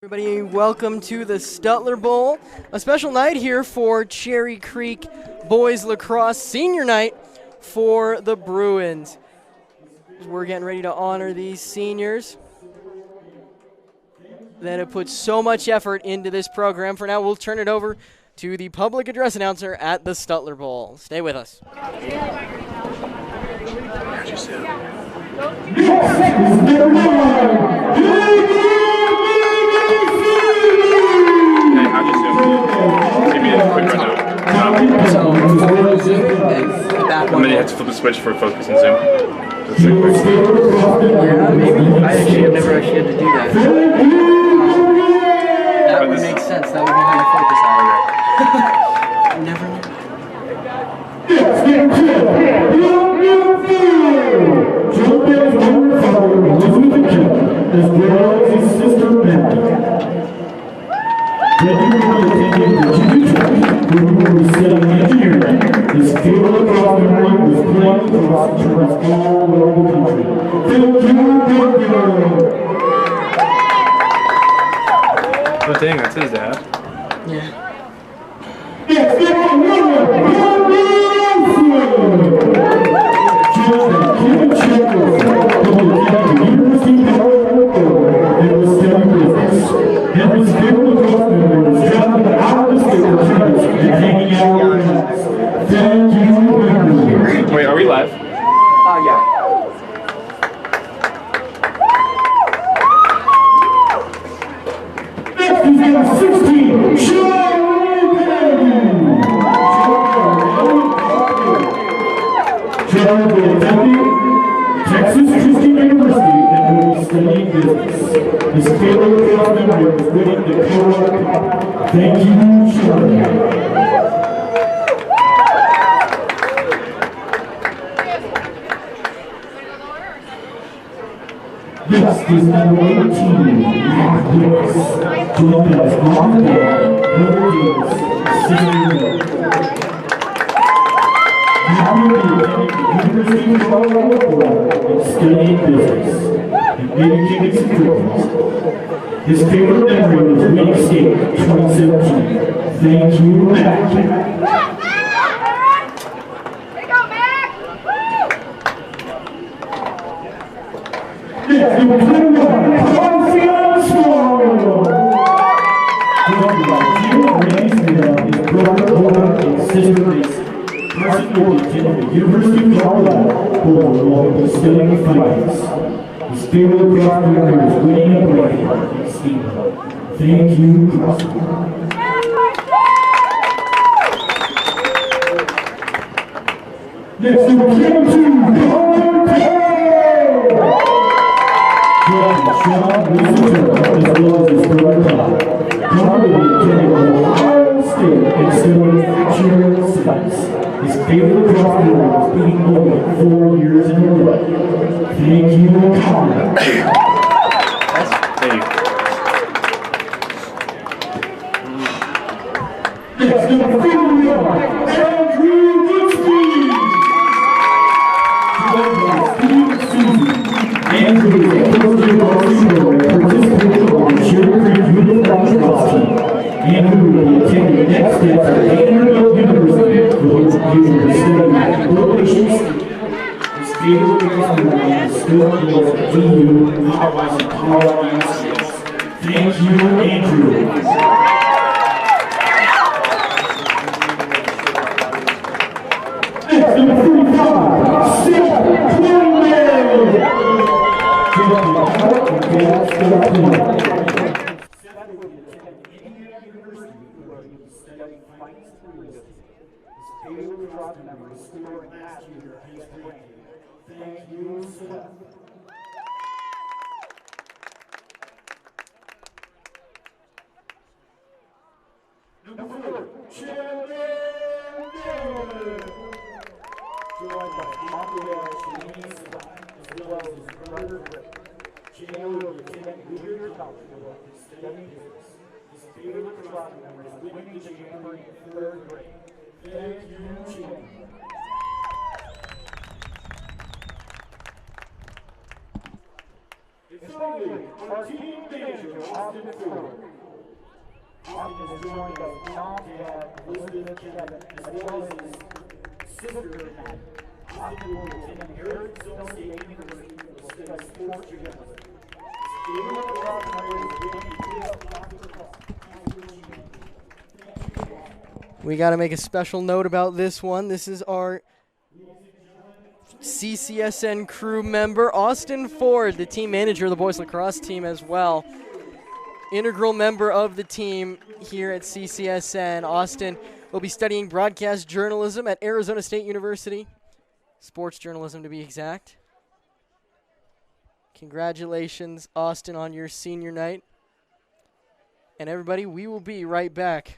Everybody, welcome to the Stutler Bowl, a special night here for Cherry Creek Boys Lacrosse Senior Night for the Bruins. We're getting ready to honor these seniors that have put so much effort into this program. For now, we'll turn it over to the public address announcer at the Stutler Bowl. Stay with us. So, I'm going to have to flip the switch for focus and zoom. Yeah, maybe. I actually have never actually had to do that. That would make sense. That would be how you focus on it. Never knew. His favorite lacrosse memory was playing lacrosse tournaments all over the country. Oh dang, that's his dad. Yeah. Wait, are we live? Yeah. Next is number 16, Charlie will attend Texas Christian University and will be studying business. His favorite lacrosse memory was winning the Colorado Cup. Thank you, Charlie. This is number 18, Matt Hicks, joined us on the board, number 8, Senior. Matt will be attending the University of Colorado and studying business and making experience. His favorite memory was winning state 2017. Thank you, Matt. Next, number 21, Ponzian Swallow. Joined by Jim Ransdale, his brother Owen and sister Mason. Carson will be attending the University of Colorado, where will be studying finance. His favorite lacrosse memory was winning a break in Steamboat. Thank you, Carson. Next, number 22, Colin Taylor. Sean Wieser, as well as his brother Todd. Todd will be attending Ohio State and studying actuarial science. His favorite lacrosse memory was beating Logan 4 years in a row. Thank you, Connor. Hey. Next, number 41, Andrew Woodsby. Andrew is a first-year varsity player participating on the Cherry Creek Youth Lacrosse team. Andrew will be attending the next steps at Vanderbilt University, where he will be studying relations. His favorite lacrosse memory is still in the DU, Hawaii's and Colorado States. Thank you, Andrew. Next, number 35, Seth Cleveland. Thank you, Seth. Number 4, Chandler Miller. Joined by Gabriel Chinese, as well as his brother Rick. Chandler will be attending Whittier College and studying business. His favorite lacrosse memory is winning the Jamboree in 3rd grade. Thank you, Chandler. It's finally, our team manager, Austin Ford. Austin is joined by mom, dad, Elizabeth, Kevin, as well as his sister, Matt. Austin will attend Arizona State University to study sports journalism. We got to make a special note about this one. This is our CCSN crew member, Austin Ford, the team manager of the boys lacrosse team as well. Integral member of the team here at CCSN. Austin will be studying broadcast journalism at Arizona State University, sports journalism to be exact. Congratulations, Austin, on your senior night. And everybody, we will be right back.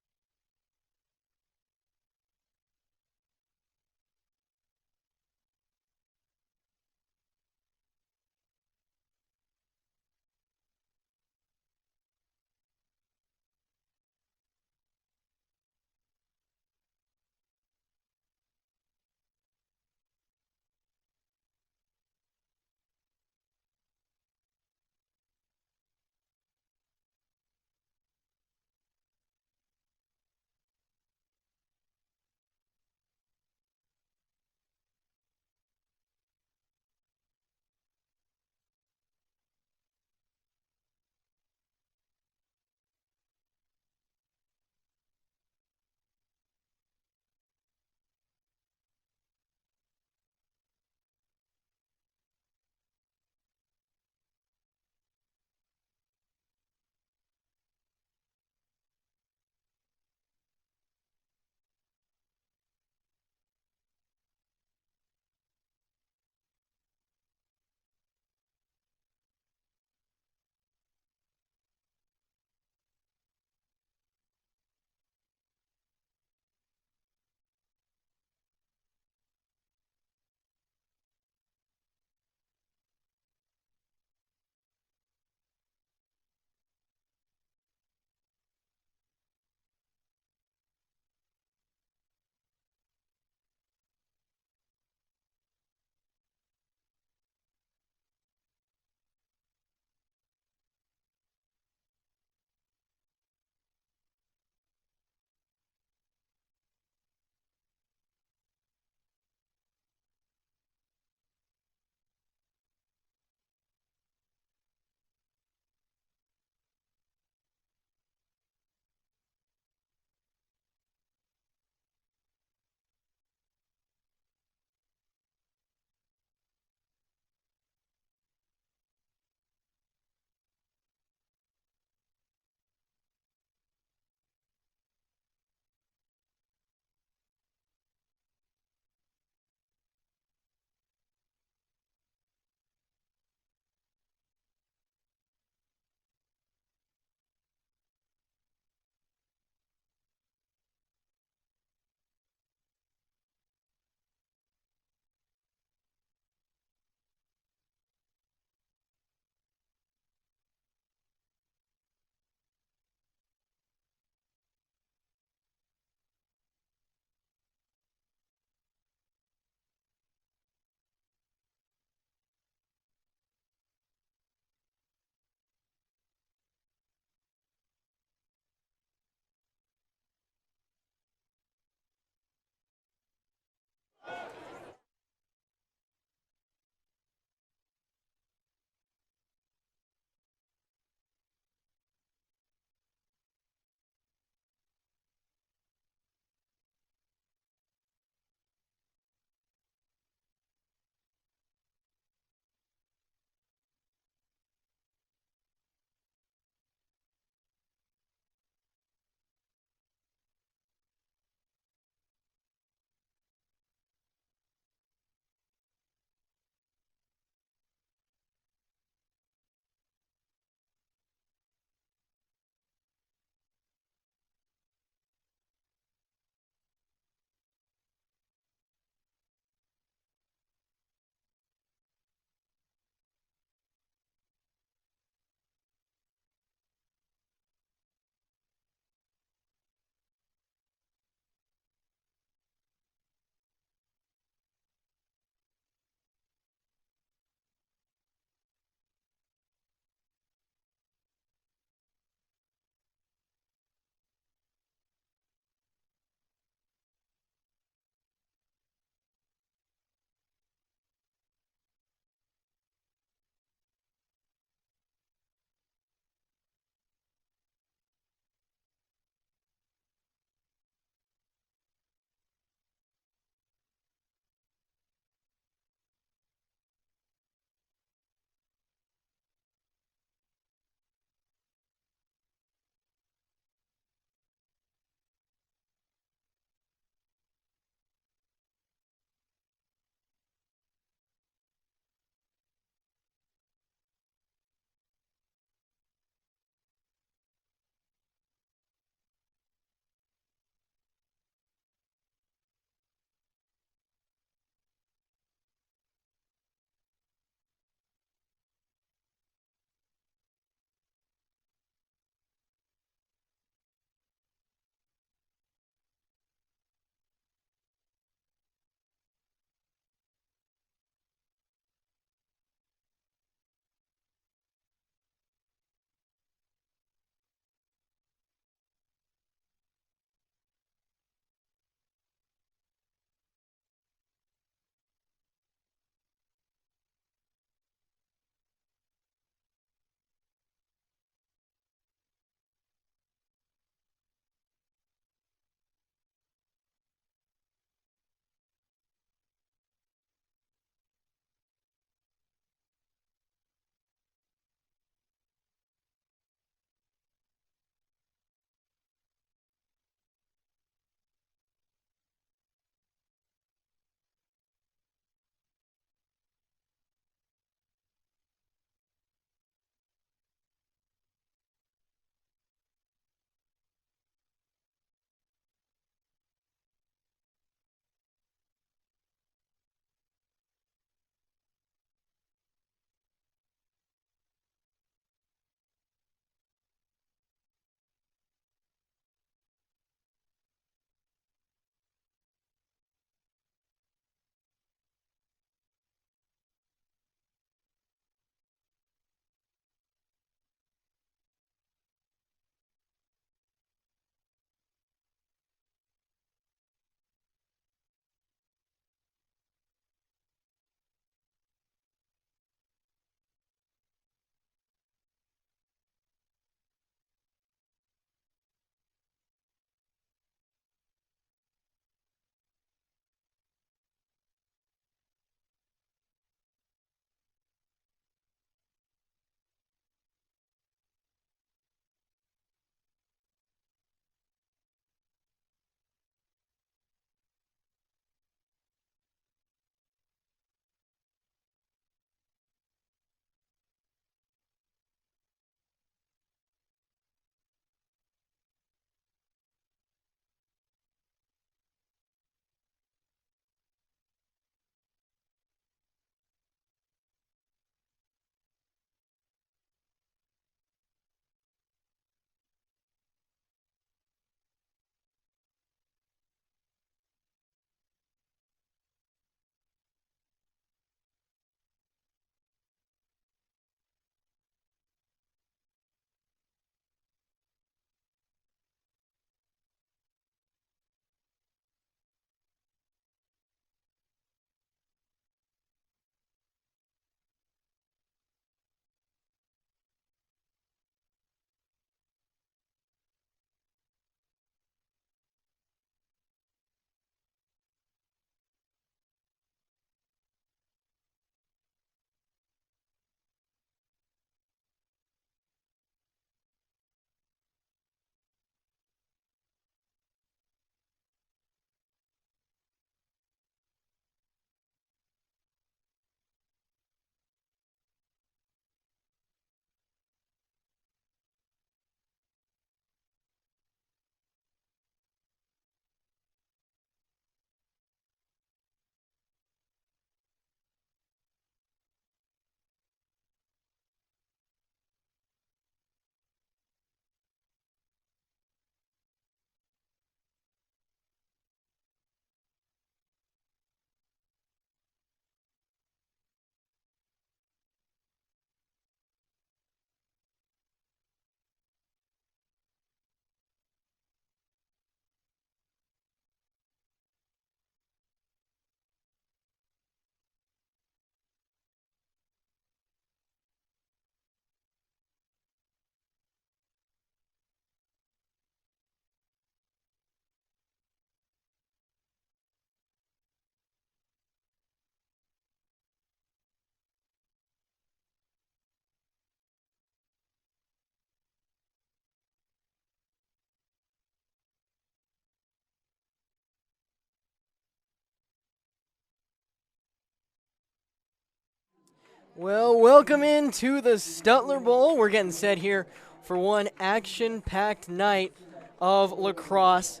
Well, welcome into the Stutler Bowl. We're getting set here for one action-packed night of lacrosse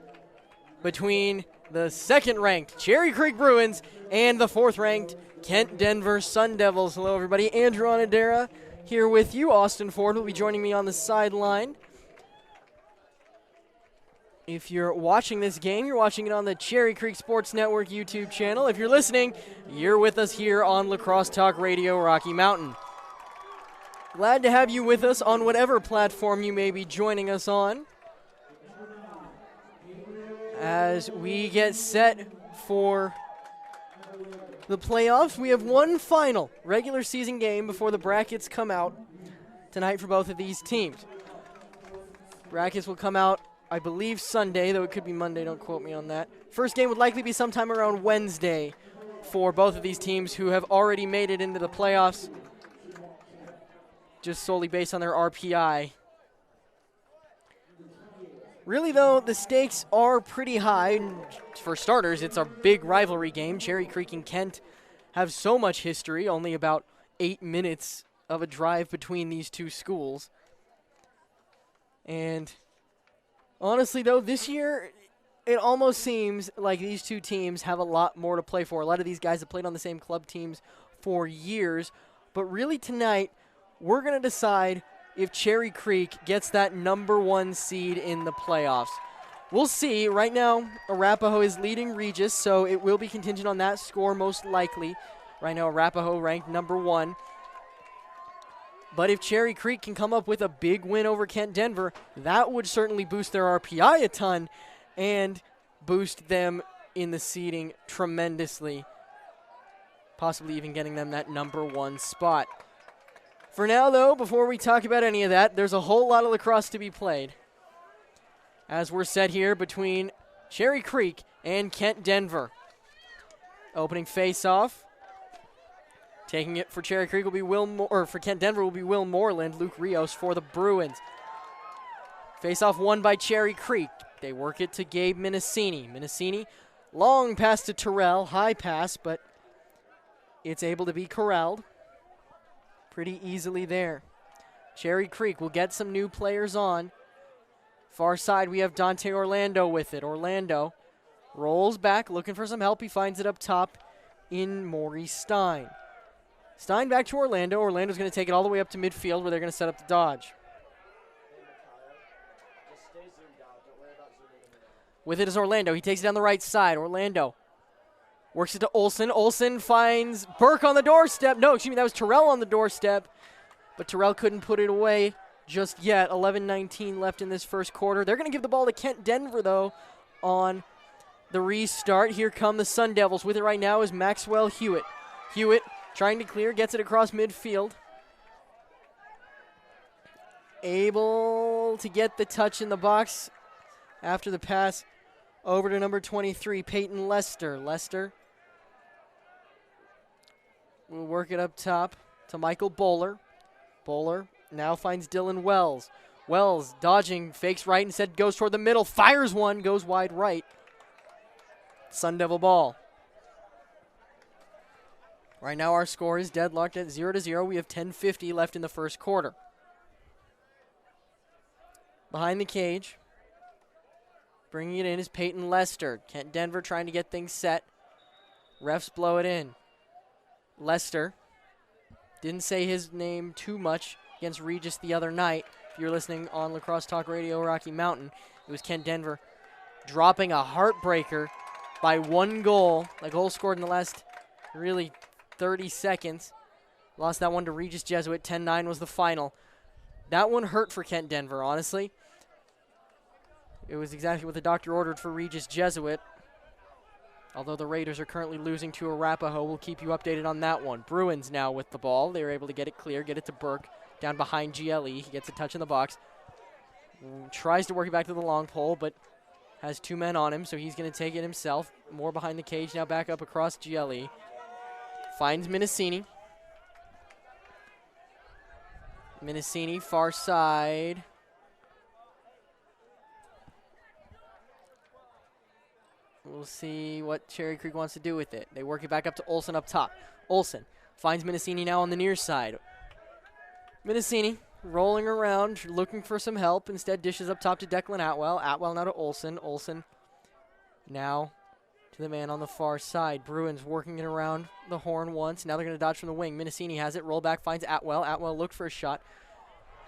between the second-ranked Cherry Creek Bruins and the fourth-ranked Kent Denver Sun Devils. Hello, everybody. Andrew Onadera here with you. Austin Ford will be joining me on the sideline. If you're watching this game, you're watching it on the Cherry Creek Sports Network YouTube channel. If you're listening, you're with us here on Lacrosse Talk Radio Rocky Mountain. Glad to have you with us on whatever platform you may be joining us on. As we get set for the playoffs, we have one final regular season game before the brackets come out tonight for both of these teams. Brackets will come out, I believe, Sunday, though it could be Monday. Don't quote me on that. First game would likely be sometime around Wednesday for both of these teams who have already made it into the playoffs, just solely based on their RPI. Really, though, the stakes are pretty high. For starters, it's a big rivalry game. Cherry Creek and Kent have so much history, only about 8 minutes of a drive between these two schools. And honestly, though, this year, it almost seems like these two teams have a lot more to play for. A lot of these guys have played on the same club teams for years. But really tonight, we're going to decide if Cherry Creek gets that #1 seed in the playoffs. We'll see. Right now, Arapahoe is leading Regis, so it will be contingent on that score most likely. Right now, Arapahoe ranked #1. But if Cherry Creek can come up with a big win over Kent Denver, that would certainly boost their RPI a ton and boost them in the seeding tremendously, possibly even getting them that #1 spot. For now, though, before we talk about any of that, there's a whole lot of lacrosse to be played, as we're set here between Cherry Creek and Kent Denver. Opening face-off. Taking it for Cherry Creek will be for Kent Denver will be Will Moreland. Luke Rios for the Bruins. Face-off won by Cherry Creek. They work it to Gabe Minicini. Minicini, long pass to Terrell. High pass, but it's able to be corralled pretty easily there. Cherry Creek will get some new players on. Far side, we have Dante Orlando with it. Orlando rolls back, looking for some help. He finds it up top in Maury Stein. Stein back to Orlando. Orlando's going to take it all the way up to midfield where they're going to set up the dodge. With it is Orlando. He takes it down the right side. Orlando works it to Olsen. Olsen finds Burke on the doorstep. No, excuse me, that was Terrell on the doorstep. But Terrell couldn't put it away just yet. 11:19 left in this first quarter. They're going to give the ball to Kent Denver, though, on the restart. Here come the Sun Devils. With it right now is Maxwell Hewitt. Hewitt trying to clear, gets it across midfield. Able to get the touch in the box after the pass over to number 23, Peyton Lester. Lester will work it up top to Michael Bowler. Bowler now finds Dylan Wells. Wells dodging, fakes right, instead goes toward the middle, fires one, goes wide right. Sun Devil ball. Right now our score is deadlocked at 0-0. We have 10:50 left in the first quarter. Behind the cage, bringing it in is Peyton Lester. Kent Denver trying to get things set. Refs blow it in. Lester didn't say his name too much against Regis the other night. If you're listening on Lacrosse Talk Radio Rocky Mountain, it was Kent Denver dropping a heartbreaker by 1 goal. A goal scored in the last really 30 seconds. Lost that one to Regis Jesuit. 10-9 was the final. That one hurt for Kent Denver, honestly. It was exactly what the doctor ordered for Regis Jesuit. Although the Raiders are currently losing to Arapahoe, we'll keep you updated on that one. Bruins now with the ball. They were able to get it clear, get it to Burke, down behind GLE. He gets a touch in the box. Tries to work it back to the long pole, but has 2 men on him, so he's going to take it himself. More behind the cage, now back up across GLE. Finds Minicini. Minicini, far side. We'll see what Cherry Creek wants to do with it. They work it back up to Olsen up top. Olsen Finds Minicini now on the near side. Minicini rolling around, looking for some help. Instead, dishes up top to Declan Atwell. Atwell now to Olsen. Olsen now to the man on the far side. Bruins working it around the horn once. Now they're going to dodge from the wing. Minicini has it. Roll back, finds Atwell. Atwell looked for a shot.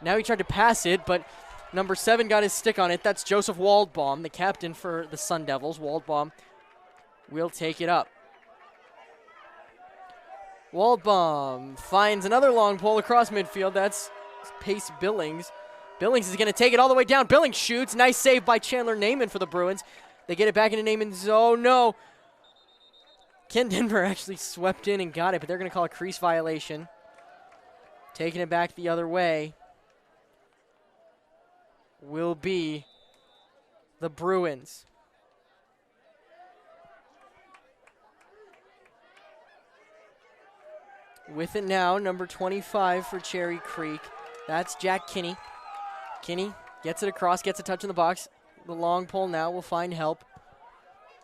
Now he tried to pass it, but number 7 got his stick on it. That's Joseph Waldbaum, the captain for the Sun Devils. Waldbaum will take it up. Waldbaum finds another long pole across midfield. That's Pace Billings. Billings is going to take it all the way down. Billings shoots. Nice save by Chandler Naiman for the Bruins. They get it back into Naiman's zone. No. Ken Denver actually swept in and got it, but they're going to call a crease violation. Taking it back the other way will be the Bruins. With it now, number 25 for Cherry Creek. That's Jack Kinney. Kinney gets it across, gets a touch in the box. The long pole now will find help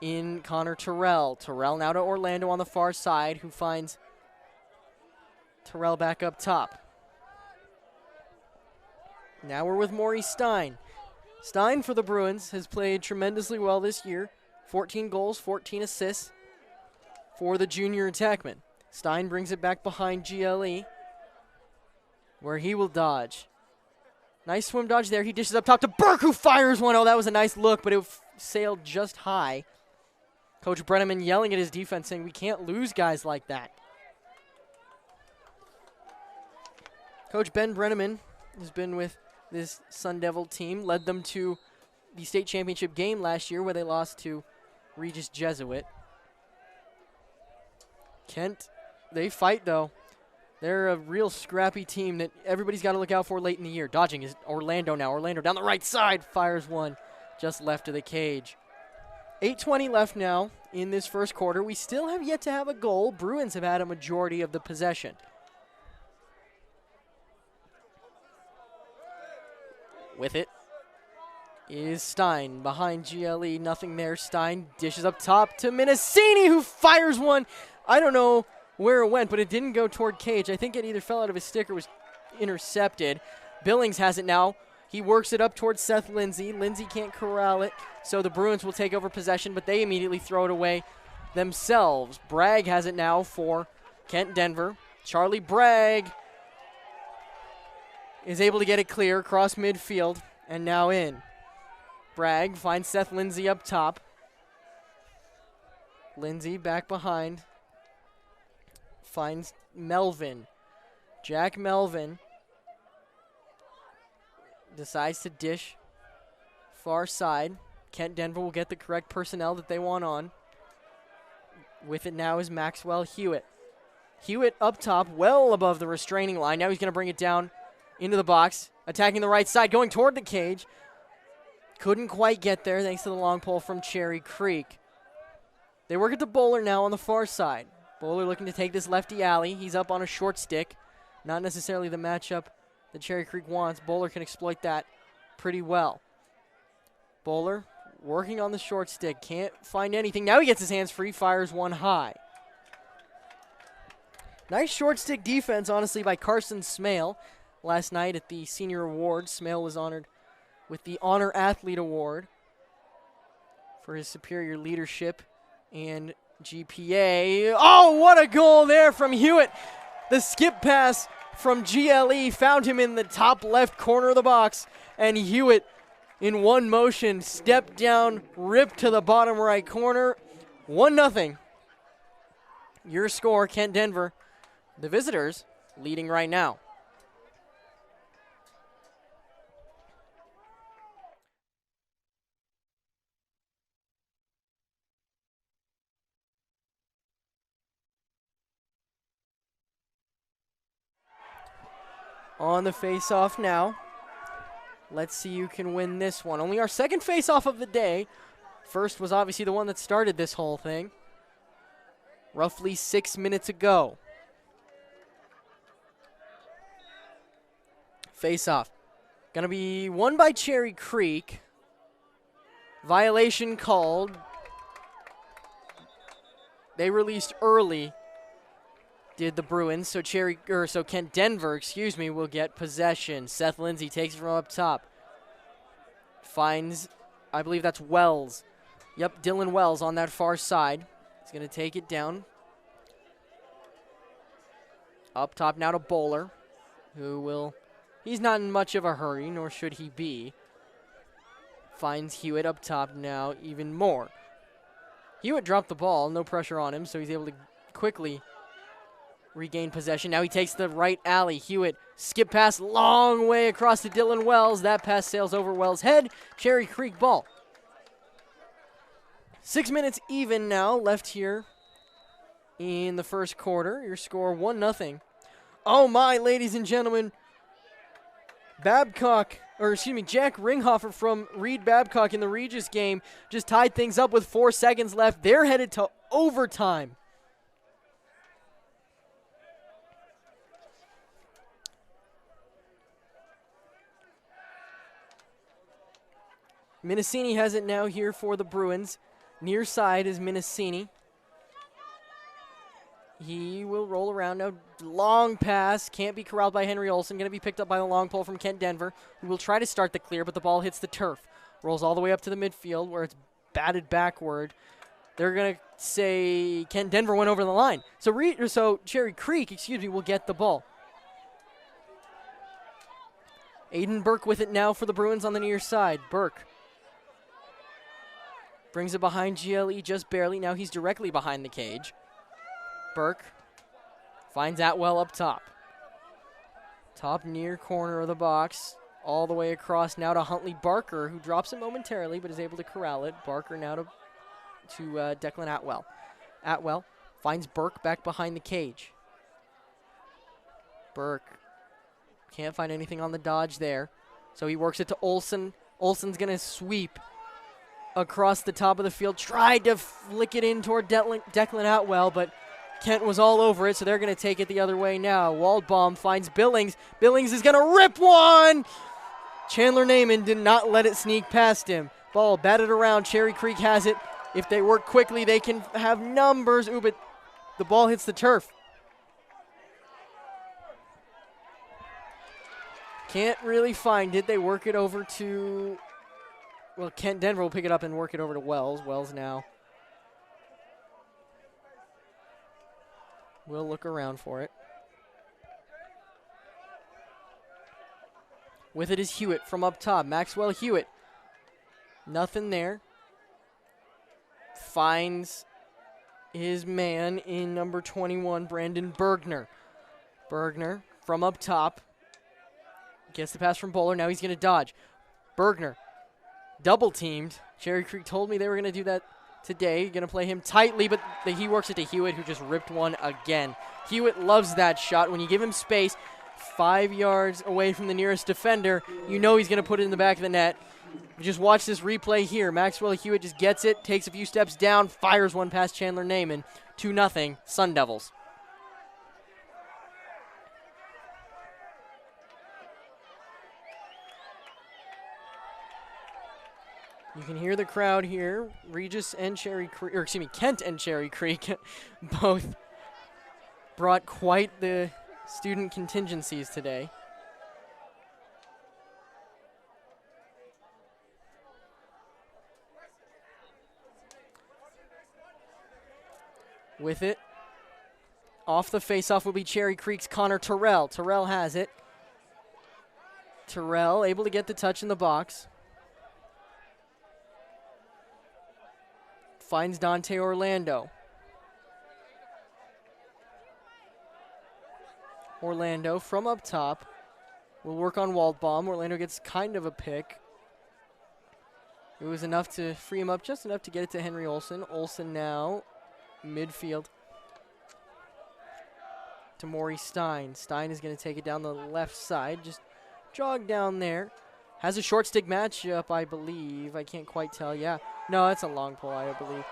in Connor Terrell. Terrell now to Orlando on the far side, who finds Terrell back up top. Now we're with Maurice Stein. Stein for the Bruins has played tremendously well this year. 14 goals, 14 assists for the junior attackman. Stein brings it back behind GLE, where he will dodge. Nice swim dodge there. He dishes up top to Burke, who fires one. Oh, that was a nice look, but it sailed just high. Coach Brenneman yelling at his defense, saying we can't lose guys like that. Coach Ben Brenneman has been with this Sun Devil team, led them to the state championship game last year where they lost to Regis Jesuit. Kent, they fight though. They're a real scrappy team that everybody's got to look out for late in the year. Dodging is Orlando now. Orlando down the right side, fires one just left of the cage. 8:20 left now in this first quarter. We still have yet to have a goal. Bruins have had a majority of the possession. With it is Stein behind GLE. Nothing there. Stein dishes up top to Minicini, who fires one. I don't know where it went, but it didn't go toward cage. I think it either fell out of his stick or was intercepted. Billings has it now. He works it up towards Seth Lindsay. Lindsay can't corral it, so the Bruins will take over possession, but they immediately throw it away themselves. Bragg has it now for Kent Denver. Charlie Bragg is able to get it clear across midfield and now in. Bragg finds Seth Lindsay up top. Lindsay back behind. Finds Melvin. Jack Melvin decides to dish far side. Kent Denver will get the correct personnel that they want on. With it now is Maxwell Hewitt. Hewitt up top, well above the restraining line. Now he's going to bring it down into the box. Attacking the right side, going toward the cage. Couldn't quite get there thanks to the long pole from Cherry Creek. They work at the bowler now on the far side. Bowler looking to take this lefty alley. He's up on a short stick. Not necessarily the matchup that Cherry Creek wants. Bowler can exploit that pretty well. Bowler working on the short stick. Can't find anything. Now he gets his hands free. Fires one high. Nice short stick defense, honestly, by Carson Smale. Last night at the Senior Awards, Smale was honored with the Honor Athlete Award for his superior leadership and GPA. Oh, what a goal there from Hewitt. The skip pass from GLE found him in the top left corner of the box, and Hewitt in one motion stepped down, ripped to the bottom right corner. 1-0. Your score, Kent Denver. The visitors leading right now. On the face-off now. Let's see who can win this one. Only our second face-off of the day. First was obviously the one that started this whole thing. Roughly 6 minutes ago. Face-off. Gonna be won by Cherry Creek. Violation called. They released early. did the Bruins. So Kent Denver, excuse me, will get possession. Seth Lindsay takes it from up top. Finds, I believe that's Wells. Yep, Dylan Wells on that far side. He's going to take it down. Up top now to Bowler, he's not in much of a hurry, nor should he be. Finds Hewitt up top now even more. Hewitt dropped the ball, no pressure on him, so he's able to quickly regain possession. Now he takes the right alley. Hewitt skip pass long way across to Dylan Wells. That pass sails over Wells' head. Cherry Creek ball. 6 minutes even now left here in the first quarter. Your score 1-0. Oh my, ladies and gentlemen. Jack Ringhofer from Reed Babcock in the Regis game just tied things up with 4 seconds left. They're headed to overtime. Minicini has it now here for the Bruins. Near side is Minicini. He will roll around now. Long pass. Can't be corralled by Henry Olsen. Going to be picked up by the long pole from Kent Denver, who will try to start the clear, but the ball hits the turf. Rolls all the way up to the midfield where it's batted backward. They're going to say Kent Denver went over the line. So Cherry Creek, will get the ball. Aiden Burke with it now for the Bruins on the near side. Burke brings it behind GLE just barely. Now he's directly behind the cage. Burke finds Atwell up top. Top near corner of the box. All the way across now to Huntley Barker, who drops it momentarily but is able to corral it. Barker now to Declan Atwell. Atwell finds Burke back behind the cage. Burke can't find anything on the dodge there. So he works it to Olsen. Olsen's going to sweep across the top of the field. Tried to flick it in toward Declan Atwell, but Kent was all over it, so they're going to take it the other way now. Waldbaum finds Billings. Billings is going to rip one! Chandler Naiman did not let it sneak past him. Ball batted around. Cherry Creek has it. If they work quickly, they can have numbers. Ooh, but the ball hits the turf. Can't really find it. They work it over to... Well, Kent Denver will pick it up and work it over to Wells. Wells now we'll look around for it. With it is Hewitt from up top. Maxwell Hewitt. Nothing there. Finds his man in number 21, Brandon Bergner. Bergner from up top. Gets the pass from Bowler. Now he's going to dodge. Bergner double teamed. Cherry Creek told me they were going to do that today. Going to play him tightly, but he works it to Hewitt, who just ripped one again. Hewitt loves that shot. When you give him space, 5 yards away from the nearest defender, you know he's going to put it in the back of the net. Just watch this replay here. Maxwell Hewitt just gets it, takes a few steps down, fires one past Chandler Naiman. 2-0 Sun Devils. You can hear the crowd here. Regis and Kent and Cherry Creek both brought quite the student contingencies today. With it, off the faceoff will be Cherry Creek's Connor Terrell. Terrell has it. Terrell able to get the touch in the box. Finds Dante Orlando. Orlando from up top will work on Waldbaum. Orlando gets kind of a pick. It was enough to free him up, just enough to get it to Henry Olsen. Olsen now midfield to Maury Stein. Stein is going to take it down the left side. Just jog down there. Has a short stick matchup, I believe. I can't quite tell. Yeah. No, that's a long pull, I believe.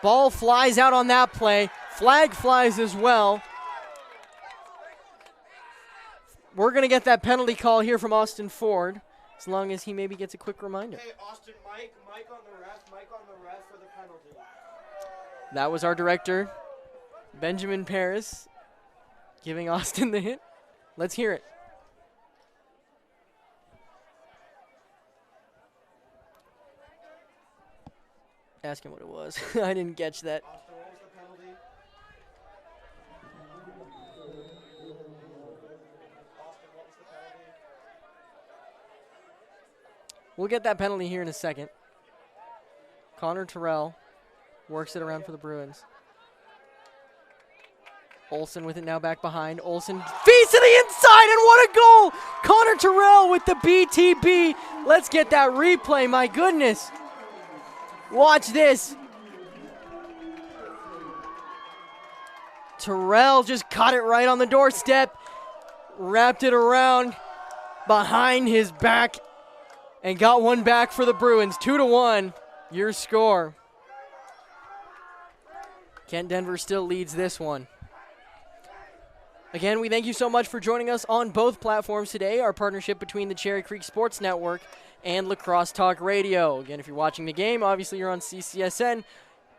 Ball flies out on that play. Flag flies as well. We're going to get that penalty call here from Austin Ford, as long as he maybe gets a quick reminder. Hey, Austin, Mike on the ref for the penalty. That was our director, Benjamin Paris. giving Austin the hint. Let's hear it. Ask him what it was. I didn't catch that. Austin, what was the penalty? Austin, what was the penalty? We'll get that penalty here in a second. Connor Terrell works it around for the Bruins. Olsen with it now back behind. Olsen feeds to the inside, and what a goal! Connor Terrell with the BTB. Let's get that replay, my goodness. Watch this. Terrell just caught it right on the doorstep, wrapped it around behind his back, and got one back for the Bruins. 2-1, your score. Kent Denver still leads this one. Again, we thank you so much for joining us on both platforms today, our partnership between the Cherry Creek Sports Network and Lacrosse Talk Radio. Again, if you're watching the game, obviously you're on CCSN.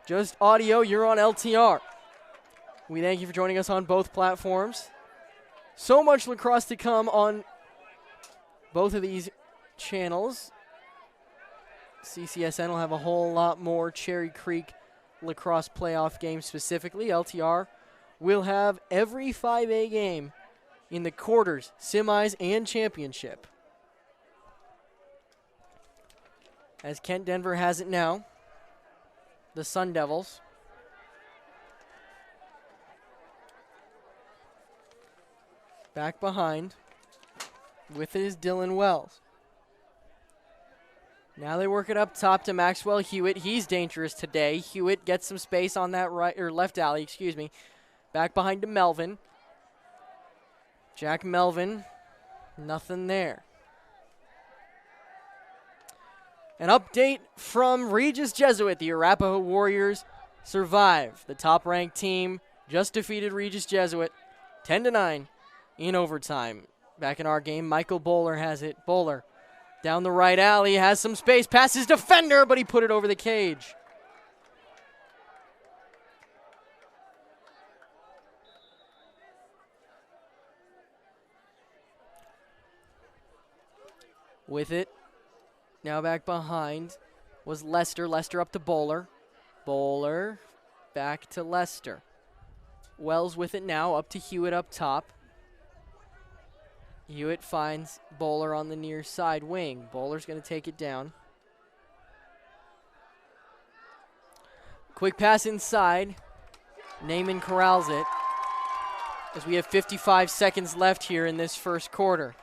Just audio, you're on LTR. We thank you for joining us on both platforms. So much lacrosse to come on both of these channels. CCSN will have a whole lot more Cherry Creek lacrosse playoff games specifically. LTR will have every 5A game in the quarters, semis, and championship. As Kent Denver has it now, the Sun Devils. Back behind. With it is Dylan Wells. Now they work it up top to Maxwell Hewitt. He's dangerous today. Hewitt gets some space on that right or left alley, excuse me. Back behind to Melvin. Jack Melvin, nothing there. An update from Regis Jesuit. The Arapahoe Warriors survive. The top-ranked team just defeated Regis Jesuit 10-9 in overtime. Back in our game, Michael Bowler has it. Bowler down the right alley, has some space, passes defender, but he put it over the cage. With it, now back behind, was Lester. Lester up to Bowler. Bowler back to Lester. Wells with it now, up to Hewitt up top. Hewitt finds Bowler on the near side wing. Bowler's going to take it down. Quick pass inside. Naaman corrals it as we have 55 seconds left here in this first quarter.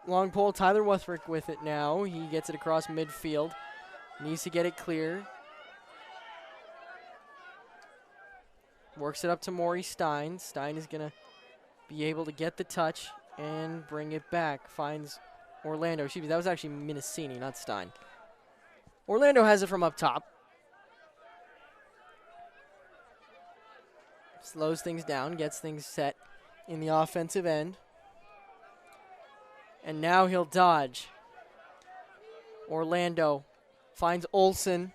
Long pole, Tyler Wuthrick with it now. He gets it across midfield. Needs to get it clear. Works it up to Maury Stein. Stein is going to be able to get the touch and bring it back. Finds Orlando. Excuse me, that was actually Minicini, not Stein. Orlando has it from up top. Slows things down, gets things set in the offensive end. And now he'll dodge. Orlando finds Olsen.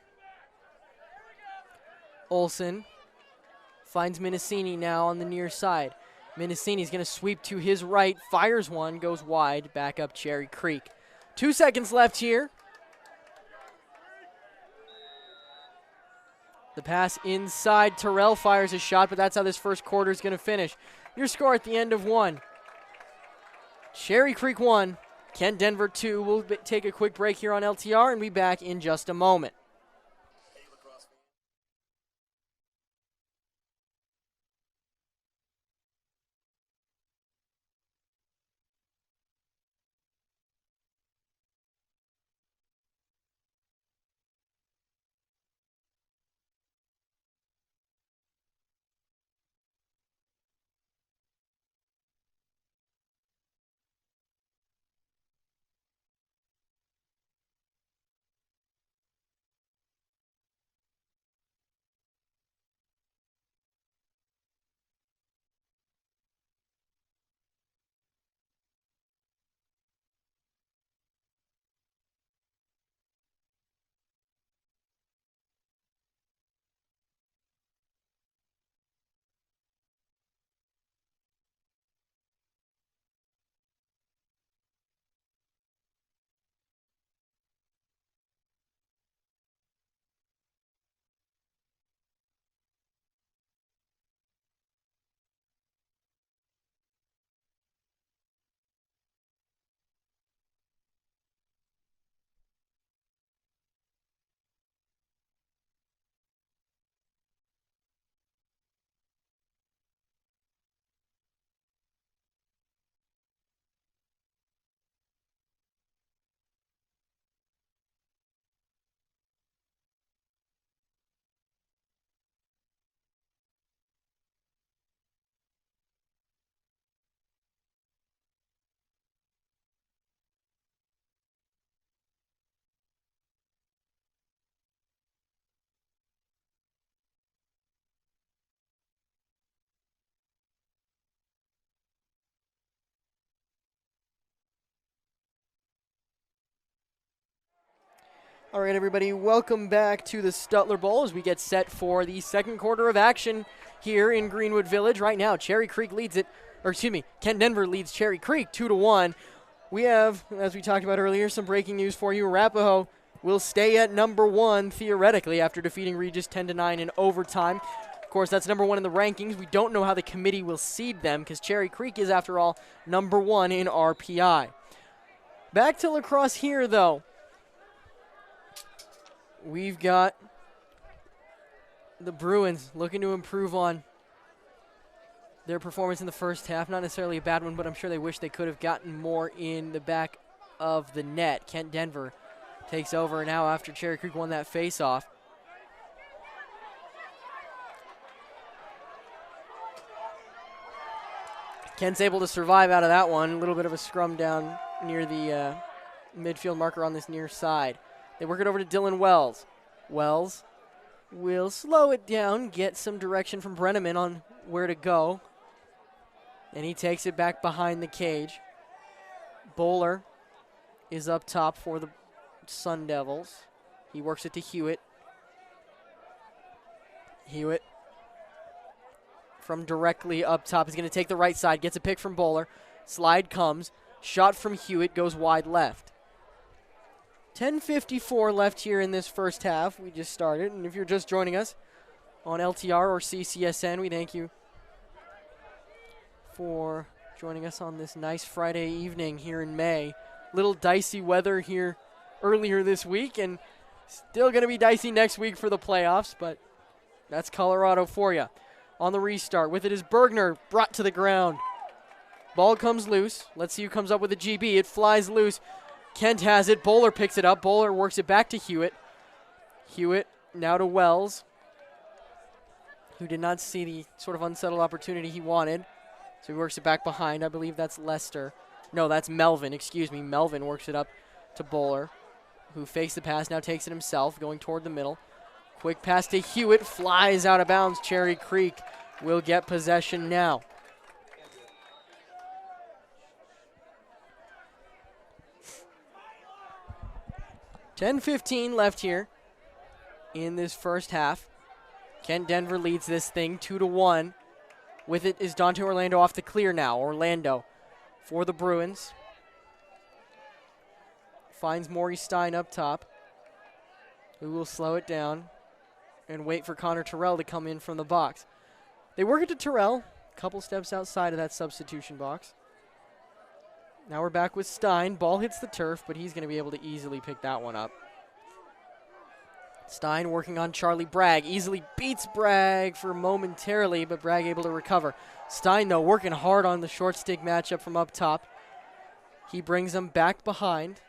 Olsen finds Minicini now on the near side. Minicini's going to sweep to his right, fires one, goes wide, back up Cherry Creek. 2 seconds left here. The pass inside. Terrell fires a shot, but that's how this first quarter is going to finish. Your score at the end of one. Cherry Creek 1, Kent Denver 2. We'll take a quick break here on LTR and be back in just a moment. All right, everybody, welcome back to the Stutler Bowl as we get set for the second quarter of action here in Greenwood Village. Right now, Cherry Creek leads it, or excuse me, Kent Denver leads Cherry Creek 2-1. We have, as we talked about earlier, some breaking news for you. Arapahoe will stay at number 1 theoretically after defeating Regis 10-9 in overtime. Of course, that's number 1 in the rankings. We don't know how the committee will seed them because Cherry Creek is, after all, number 1 in RPI. Back to lacrosse here, though. We've got the Bruins looking to improve on their performance in the first half. Not necessarily a bad one, but I'm sure they wish they could have gotten more in the back of the net. Kent Denver takes over now after Cherry Creek won that face-off. Kent's able to survive out of that one. A little bit of a scrum down near the midfield marker on this near side. They work it over to Dylan Wells. Wells will slow it down, get some direction from Brenneman on where to go. And he takes it back behind the cage. Bowler is up top for the Sun Devils. He works it to Hewitt. Hewitt from directly up top. He's going to take the right side, gets a pick from Bowler. Slide comes. Shot from Hewitt goes wide left. 10:54 left here in this first half. We just started, and if you're just joining us on LTR or CCSN, we thank you for joining us on this nice Friday evening here in May. Little dicey weather here earlier this week, and still going to be dicey next week for the playoffs, but that's Colorado for you. On the restart, with it is Bergner, brought to the ground. Ball comes loose. Let's see who comes up with a GB. It flies loose. Kent has it. Bowler picks it up. Bowler works it back to Hewitt. Hewitt now to Wells, who did not see the sort of unsettled opportunity he wanted. So he works it back behind. I believe that's Lester. No, that's Melvin. Excuse me. Melvin works it up to Bowler, who fakes the pass, now takes it himself, going toward the middle. Quick pass to Hewitt. Flies out of bounds. Cherry Creek will get possession now. 10:15 left here in this first half. Kent Denver leads this thing 2-1. With it is Dante Orlando off the clear now. Orlando for the Bruins. Finds Maury Stein up top, who will slow it down and wait for Connor Terrell to come in from the box. They work it to Terrell, a couple steps outside of that substitution box. Now we're back with Stein. Ball hits the turf, but he's going to be able to easily pick that one up. Stein working on Charlie Bragg. Easily beats Bragg for momentarily, but Bragg able to recover. Stein, though, working hard on the short stick matchup from up top. He brings them back behind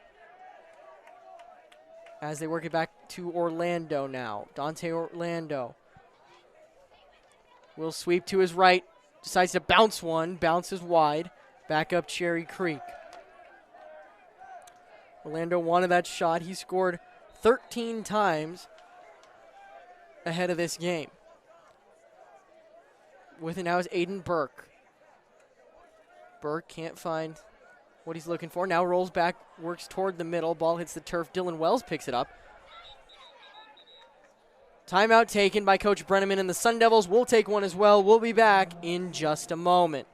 as they work it back to Orlando now. Dante Orlando will sweep to his right. Decides to bounce one. Bounces wide. Back up Cherry Creek. Orlando wanted that shot. He scored 13 times ahead of this game. With it now is Aiden Burke. Burke can't find what he's looking for. Now rolls back, works toward the middle. Ball hits the turf. Dylan Wells picks it up. Timeout taken by Coach Brenneman, and the Sun Devils will take one as well. We'll be back in just a moment.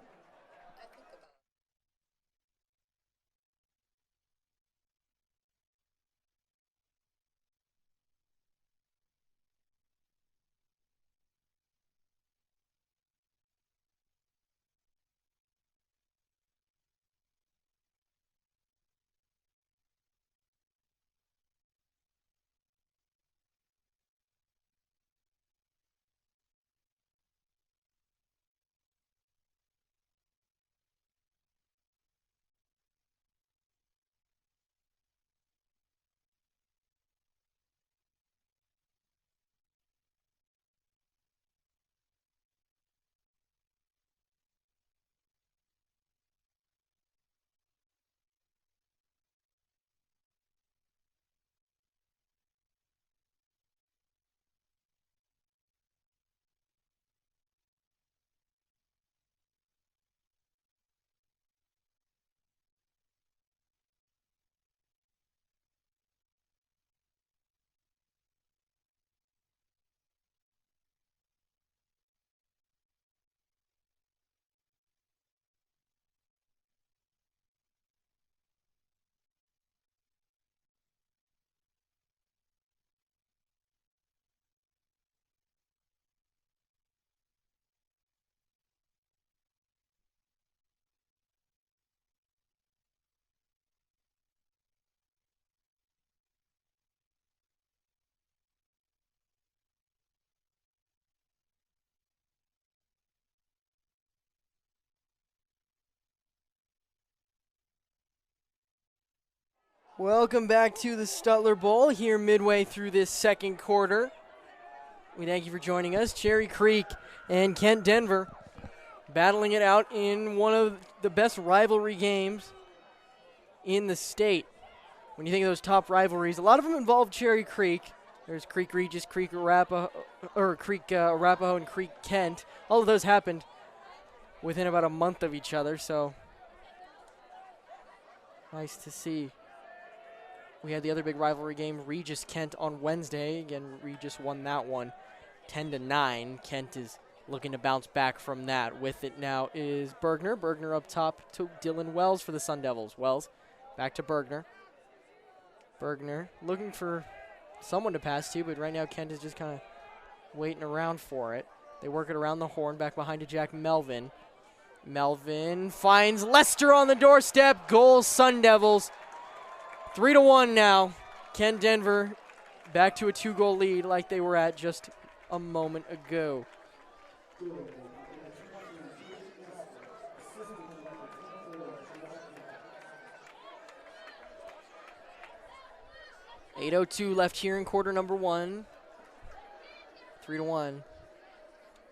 Welcome back to the Stutler Bowl here midway through this second quarter. We thank you for joining us. Cherry Creek and Kent Denver battling it out in one of the best rivalry games in the state. When you think of those top rivalries, a lot of them involve Cherry Creek. There's Creek Regis, Creek Arapahoe, and Creek Kent. All of those happened within about a month of each other, so nice to see. We had the other big rivalry game, Regis Kent, on Wednesday. Again, Regis won that one 10-9. Kent is looking to bounce back from that. With it now is Bergner. Bergner up top to Dylan Wells for the Sun Devils. Wells back to Bergner. Bergner looking for someone to pass to, but right now Kent is just kind of waiting around for it. They work it around the horn, back behind to Jack Melvin. Melvin finds Lester on the doorstep. Goal, Sun Devils. 3-1 now. Kent Denver back to a 2-goal lead like they were at just a moment ago. .802 left here in quarter number one. 3-1.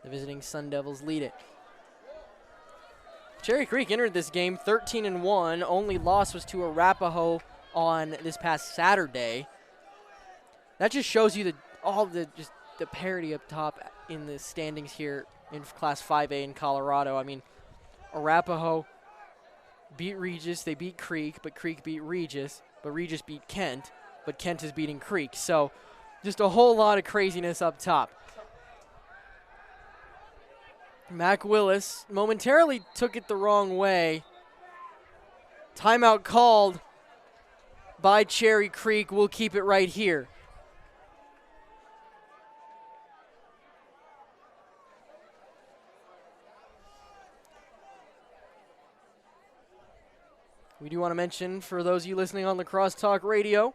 The visiting Sun Devils lead it. Cherry Creek entered this game 13-1. Only loss was to Arapahoe on this past Saturday. That just shows you the parity up top in the standings here in Class 5A in Colorado. I mean, Arapahoe beat Regis, they beat Creek, but Creek beat Regis, but Regis beat Kent, but Kent is beating Creek. So just a whole lot of craziness up top. Mac Willis momentarily took it the wrong way. Timeout called by Cherry Creek. We'll keep it right here. We do want to mention, for those of you listening on Lacrosse Talk Radio,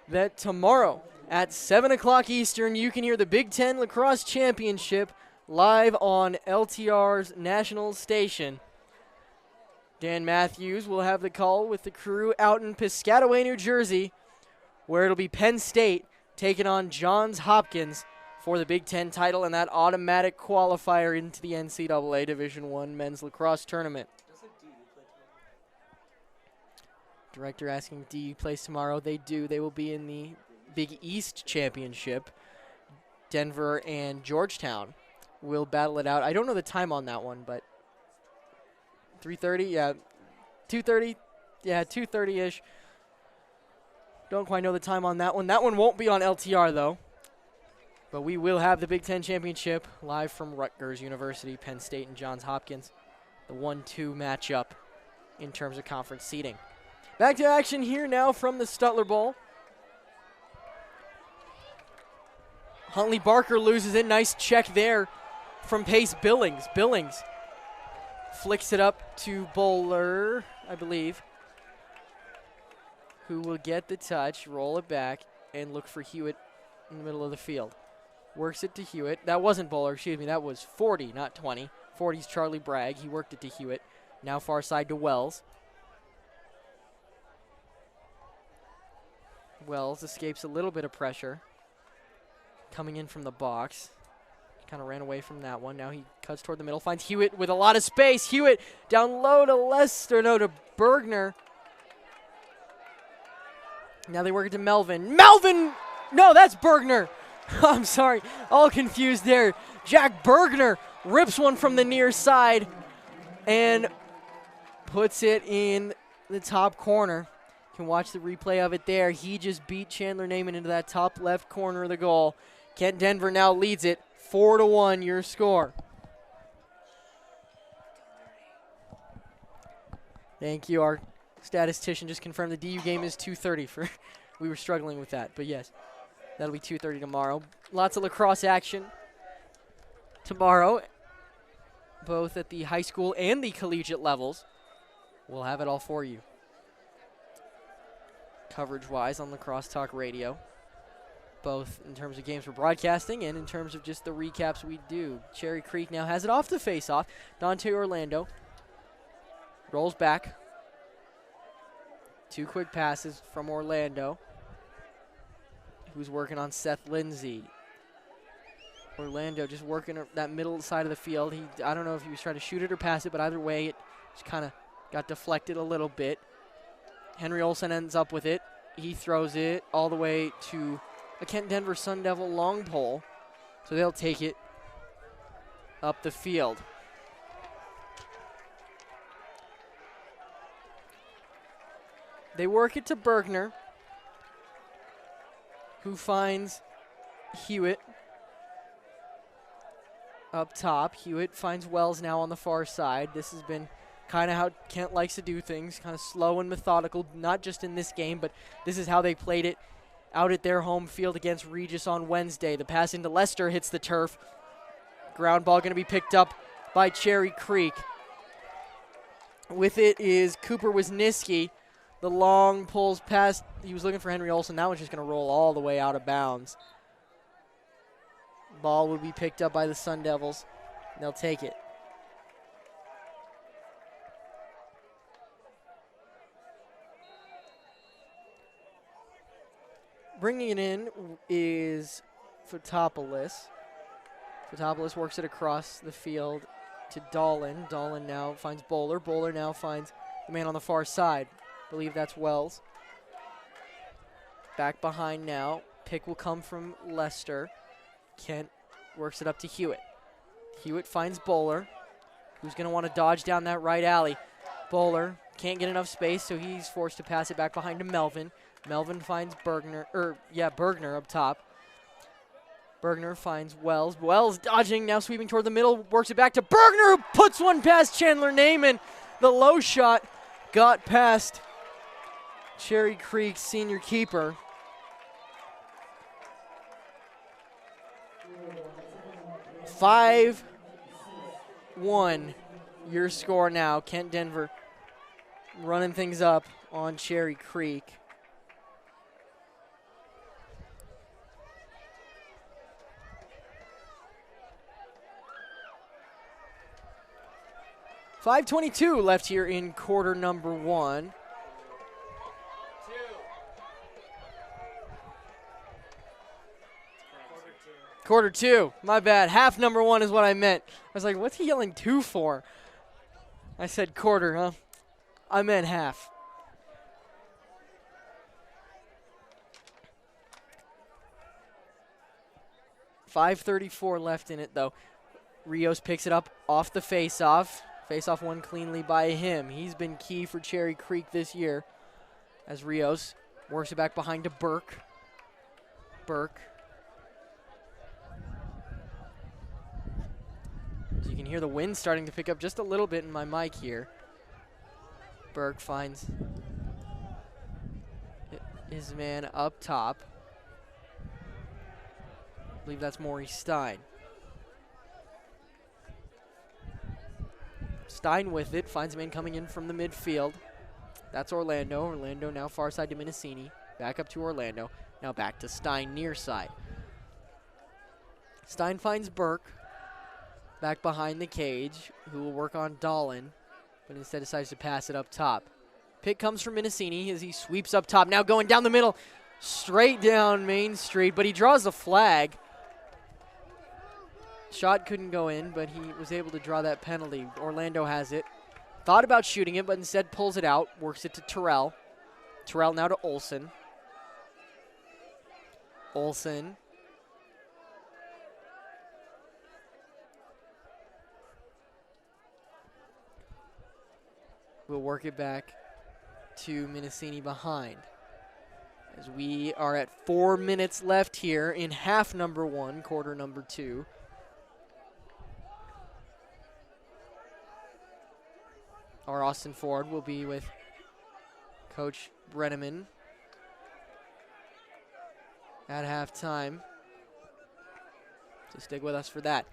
that tomorrow at 7 o'clock Eastern, you can hear the Big Ten Lacrosse Championship live on LTR's national station. Dan Matthews will have the call with the crew out in Piscataway, New Jersey, where it'll be Penn State taking on Johns Hopkins for the Big Ten title and that automatic qualifier into the NCAA Division I men's lacrosse tournament. Director asking, do you plays tomorrow? They do. They will be in the Big East Championship. Denver and Georgetown will battle it out. I don't know the time on that one, but 3:30, yeah, 2:30, yeah, 2:30-ish. Don't quite know the time on that one. That one won't be on LTR, though. But we will have the Big Ten Championship live from Rutgers University, Penn State, and Johns Hopkins. The 1-2 matchup in terms of conference seeding. Back to action here now from the Stutler Bowl. Huntley Barker loses it. Nice check there from Pace Billings. Billings flicks it up to Bowler, I believe, who will get the touch, roll it back, and look for Hewitt in the middle of the field. Works it to Hewitt. That wasn't Bowler, excuse me. That was 40, not 20. 40's Charlie Bragg. He worked it to Hewitt. Now far side to Wells. Wells escapes a little bit of pressure coming in from the box. Kind of ran away from that one. Now he cuts toward the middle, finds Hewitt with a lot of space. Hewitt down low to Bergner. Now they work it to Melvin. Melvin! No, that's Bergner. I'm sorry, all confused there. Jack Bergner rips one from the near side and puts it in the top corner. You can watch the replay of it there. He just beat Chandler Naiman into that top left corner of the goal. Kent Denver now leads it 4-1, your score. Thank you. Our statistician just confirmed the DU game is 2:30. We were struggling with that, but yes, that'll be 2:30 tomorrow. Lots of lacrosse action tomorrow, both at the high school and the collegiate levels. We'll have it all for you, coverage-wise, on Lacrosse Talk Radio, both in terms of games we're broadcasting and in terms of just the recaps we do. Cherry Creek now has it off the face-off. Dante Orlando rolls back 2 quick passes from Orlando, who's working on Seth Lindsay. Orlando just working that middle side of the field. I don't know if he was trying to shoot it or pass it, but either way, it just kind of got deflected a little bit. Henry Olsen ends up with it. He throws it all the way to a Kent Denver Sun Devil long pole, so they'll take it up the field. They work it to Bergner, who finds Hewitt up top. Hewitt finds Wells now on the far side. This has been kind of how Kent likes to do things, kind of slow and methodical, not just in this game, but this is how they played it out at their home field against Regis on Wednesday. The pass into Lester hits the turf. Ground ball going to be picked up by Cherry Creek. With it is Cooper Wisniewski. The long pulls past. He was looking for Henry Olsen. That one's just going to roll all the way out of bounds. Ball will be picked up by the Sun Devils. They'll take it. Bringing it in is Fotopoulos. Fotopoulos works it across the field to Dolan. Dolan now finds Bowler. Bowler now finds the man on the far side. I believe that's Wells. Back behind now. Pick will come from Lester. Kent works it up to Hewitt. Hewitt finds Bowler, who's going to want to dodge down that right alley. Bowler can't get enough space, so he's forced to pass it back behind to Melvin. Melvin finds Bergner up top. Bergner finds Wells. Wells dodging, now sweeping toward the middle, works it back to Bergner, who puts one past Chandler Naiman. The low shot got past Cherry Creek's senior keeper. Five 1 your score now. Kent Denver running things up on Cherry Creek. .5:22 left here in quarter number 1. Quarter 2, my bad. Half number 1 is what I meant. I was like, what's he yelling 2 for? I said quarter, huh? I meant half. .534 left in it, though. Rios picks it up off the face-off. Face-off won cleanly by him. He's been key for Cherry Creek this year as Rios works it back behind to Burke. Burke. So you can hear the wind starting to pick up just a little bit in my mic here. Burke finds his man up top. I believe that's Maurice Stein. Stein with it, finds a man coming in from the midfield. That's Orlando. Orlando now far side to Minicini. Back up to Orlando. Now back to Stein near side. Stein finds Burke back behind the cage, who will work on Dolan, but instead decides to pass it up top. Pick comes from Minicini as he sweeps up top. Now going down the middle, straight down Main Street, but he draws the flag. Shot couldn't go in, but he was able to draw that penalty. Orlando has it. Thought about shooting it, but instead pulls it out, works it to Terrell. Terrell now to Olsen. Olsen. We'll work it back to Minicini behind. As we are at 4 minutes left here in half number 1, quarter number 2. Our Austin Ford will be with Coach Brenneman at halftime. So stick with us for that.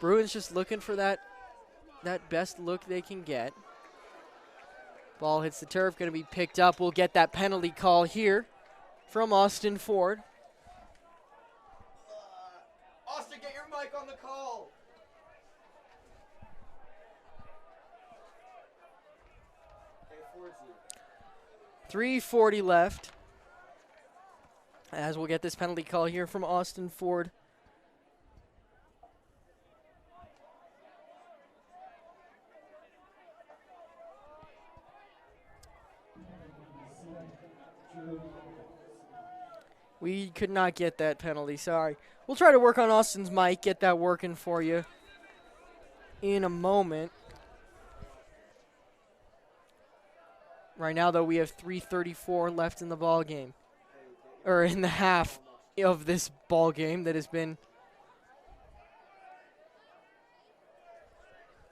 Bruins just looking for that best look they can get. Ball hits the turf, going to be picked up. We'll get that penalty call here from Austin Ford. Austin, get your mic on the call. 3:40 left. As we'll get this penalty call here from Austin Ford. We could not get that penalty, sorry. We'll try to work on Austin's mic, get that working for you in a moment. Right now, though, we have 3:34 left in the ball game, or in the half of this ball game that has been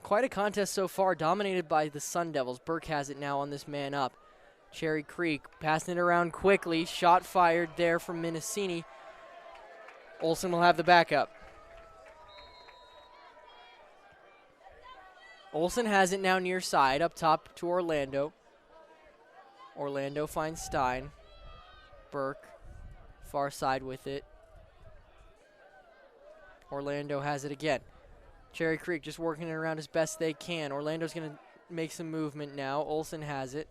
quite a contest so far, dominated by the Sun Devils. Burke has it now on this man up. Cherry Creek passing it around quickly. Shot fired there from Minesini. Olsen will have the backup. Olsen has it now near side, up top to Orlando. Orlando finds Stein. Burke, far side with it. Orlando has it again. Cherry Creek just working it around as best they can. Orlando's going to make some movement now. Olsen has it.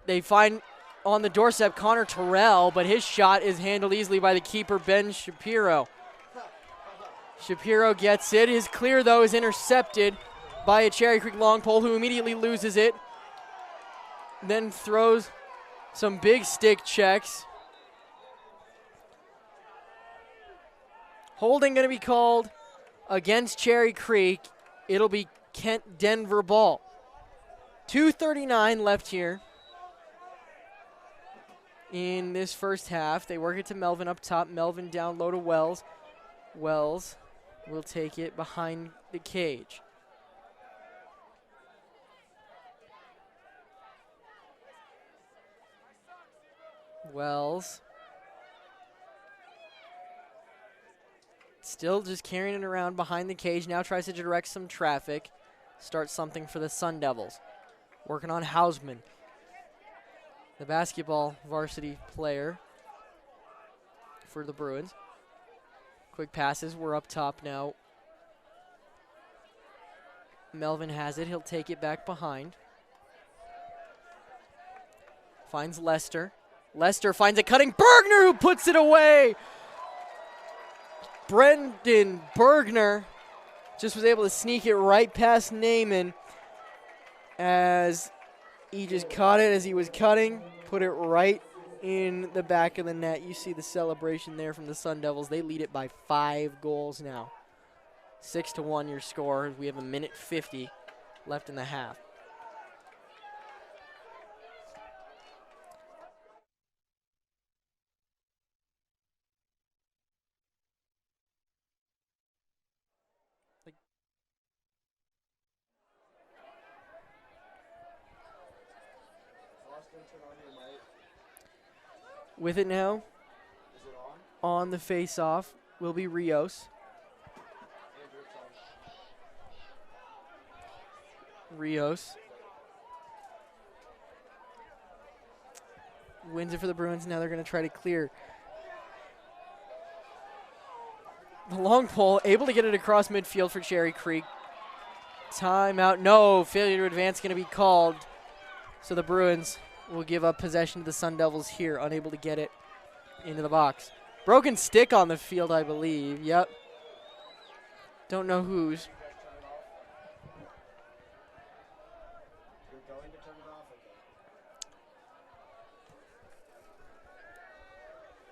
They find on the doorstep Connor Terrell, but his shot is handled easily by the keeper, Ben Shapiro. Shapiro gets it. His clear, though, is intercepted by a Cherry Creek long pole, who immediately loses it. Then throws some big stick checks. Holding going to be called against Cherry Creek. It'll be Kent Denver ball. 2:39 left here in this first half. They work it to Melvin up top. Melvin down low to Wells. Wells will take it behind the cage. Wells still just carrying it around behind the cage. Now tries to direct some traffic. Start something for the Sun Devils. Working on Hausman, the basketball varsity player for the Bruins. Quick passes. We're up top now. Melvin has it. He'll take it back behind. Finds Lester. Lester finds a cutting Bergner, who puts it away. Brendan Bergner just was able to sneak it right past Naaman as he just caught it as he was cutting, put it right in the back of the net. You see the celebration there from the Sun Devils. They lead it by 5 goals now. 6-1 your score. We have 1:50 left in the half. With it now, on the face-off will be Rios. Rios wins it for the Bruins. Now they're going to try to clear. The long pole, able to get it across midfield for Cherry Creek. Timeout, no, failure to advance going to be called. So the Bruins will give up possession to the Sun Devils here, unable to get it into the box. Broken stick on the field, I believe. Yep. Don't know whose.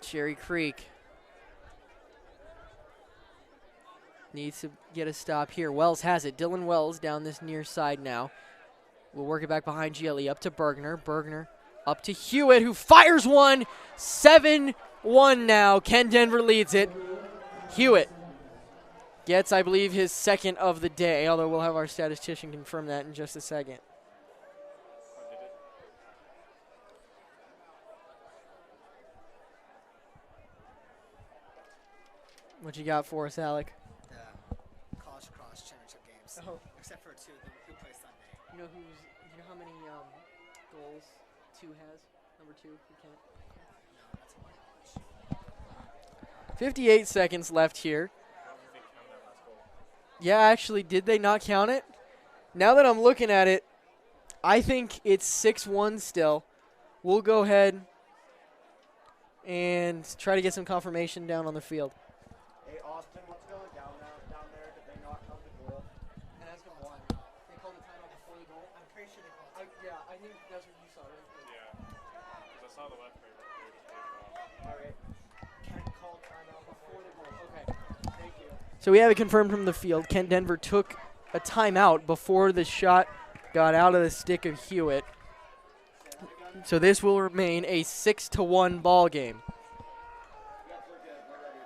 Cherry Creek needs to get a stop here. Wells has it. Dylan Wells down this near side now. We'll work it back behind GLE. Up to Bergner. Bergner up to Hewitt, who fires one. 7-1 now. Ken Denver leads it. Hewitt gets, I believe, his second of the day, although we'll have our statistician confirm that in just a second. What you got for us, Alec? The college cross championship games. Oh. Except for 2 who play Sunday. You know how many goals 2 has? Number 2, who can't? No, that's my knowledge. 58 seconds left here. Yeah, actually, did they not count it? Now that I'm looking at it, I think it's 6-1 still. we'll go ahead and try to get some confirmation down on the field. Hey, Austin, what's going down there? Did they not come to goal? And that's going one. They called a timeout before the goal. I'm pretty sure they called. Yeah, I think that's what you saw, right? Yeah. Because I saw the left finger. All right. Kent called timeout before the goal. Okay, thank you. So we have it confirmed from the field. Kent Denver took a timeout before the shot got out of the stick of Hewitt. So this will remain a 6-1 ball game. Yep, we're good. We're ready.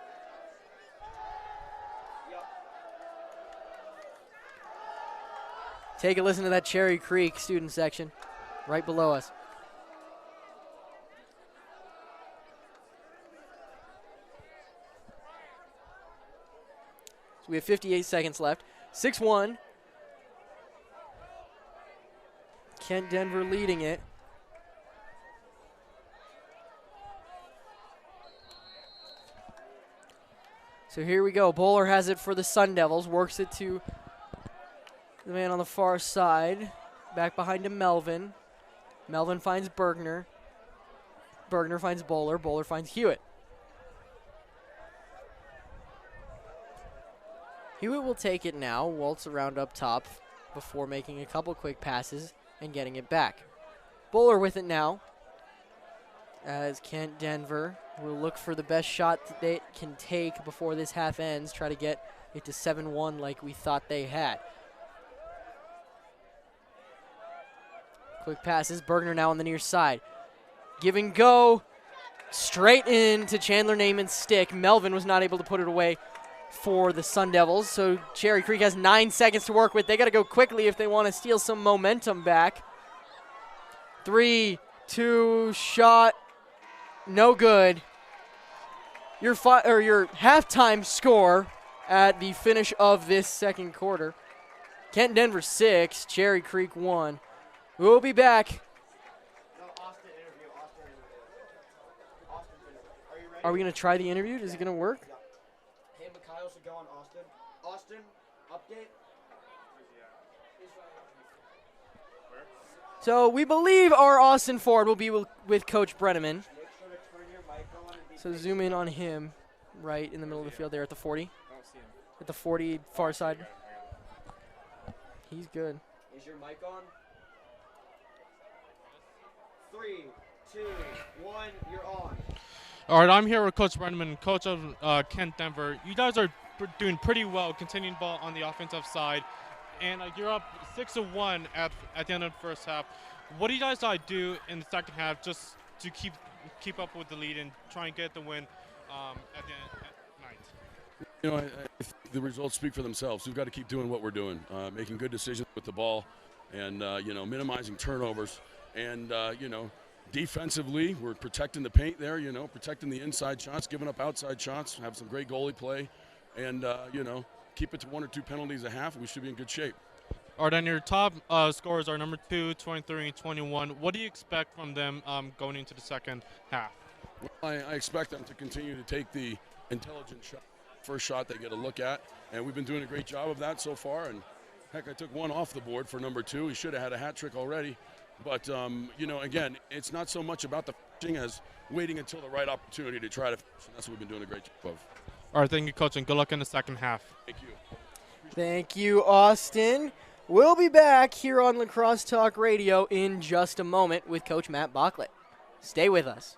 Yep. Take a listen to that Cherry Creek student section right below us. So we have 58 seconds left. 6-1. Kent Denver leading it. So here we go. Bowler has it for the Sun Devils. Works it to the man on the far side. Back behind to Melvin. Melvin finds Bergner. Bergner finds Bowler. Bowler finds Hewitt. Hewitt will take it now. Waltz around up top before making a couple quick passes and getting it back. Bowler with it now. As Kent Denver will look for the best shot that they can take before this half ends. Try to get it to 7-1 like we thought they had. Quick passes. Bergner now on the near side. Give and go. Straight into Chandler Naiman's stick. Melvin was not able to put it away for the Sun Devils. So Cherry Creek has 9 seconds to work with. They got to go quickly if they want to steal some momentum back. 3, 2, shot. No good. Your halftime score at the finish of this second quarter. Kent Denver 6, Cherry Creek 1. We'll be back. No, Austin interview. Austin's interview. Are you ready? Are we going to try the interview? Is it going to work? Hey, Mikhail should go on Austin. Austin, update. So we believe our Austin Ford will be with Coach Brenneman. Make sure to turn your mic on and be So zoom in on him right in the middle of the field there at the 40. I don't see him. At the 40 far side. He's good. Is your mic on? 3, 2, 1, you're on. All right, I'm here with Coach Brenneman, coach of Kent Denver. You guys are doing pretty well, continuing ball on the offensive side, and you're up 6-1 at the end of the first half. What do you guys do in the second half just to keep up with the lead and try and get the win at the end at night? You know, I think the results speak for themselves. We've got to keep doing what we're doing, making good decisions with the ball, and minimizing turnovers. And defensively, we're protecting the paint there. Protecting the inside shots, giving up outside shots. Have some great goalie play, and keep it to 1 or 2 penalties a half. We should be in good shape. All right, and your top scorers are number 2, 23, and 21. What do you expect from them going into the second half? Well, I expect them to continue to take the intelligent shot, first shot they get a look at, and we've been doing a great job of that so far. And heck, I took one off the board for number 2. He should have had a hat trick already. But, again, it's not so much about the finishing as waiting until the right opportunity to try to finish. And that's what we've been doing a great job of. All right, thank you, Coach, and good luck in the second half. Thank you. Thank you, Austin. We'll be back here on Lacrosse Talk Radio in just a moment with Coach Matt Bocklett. Stay with us.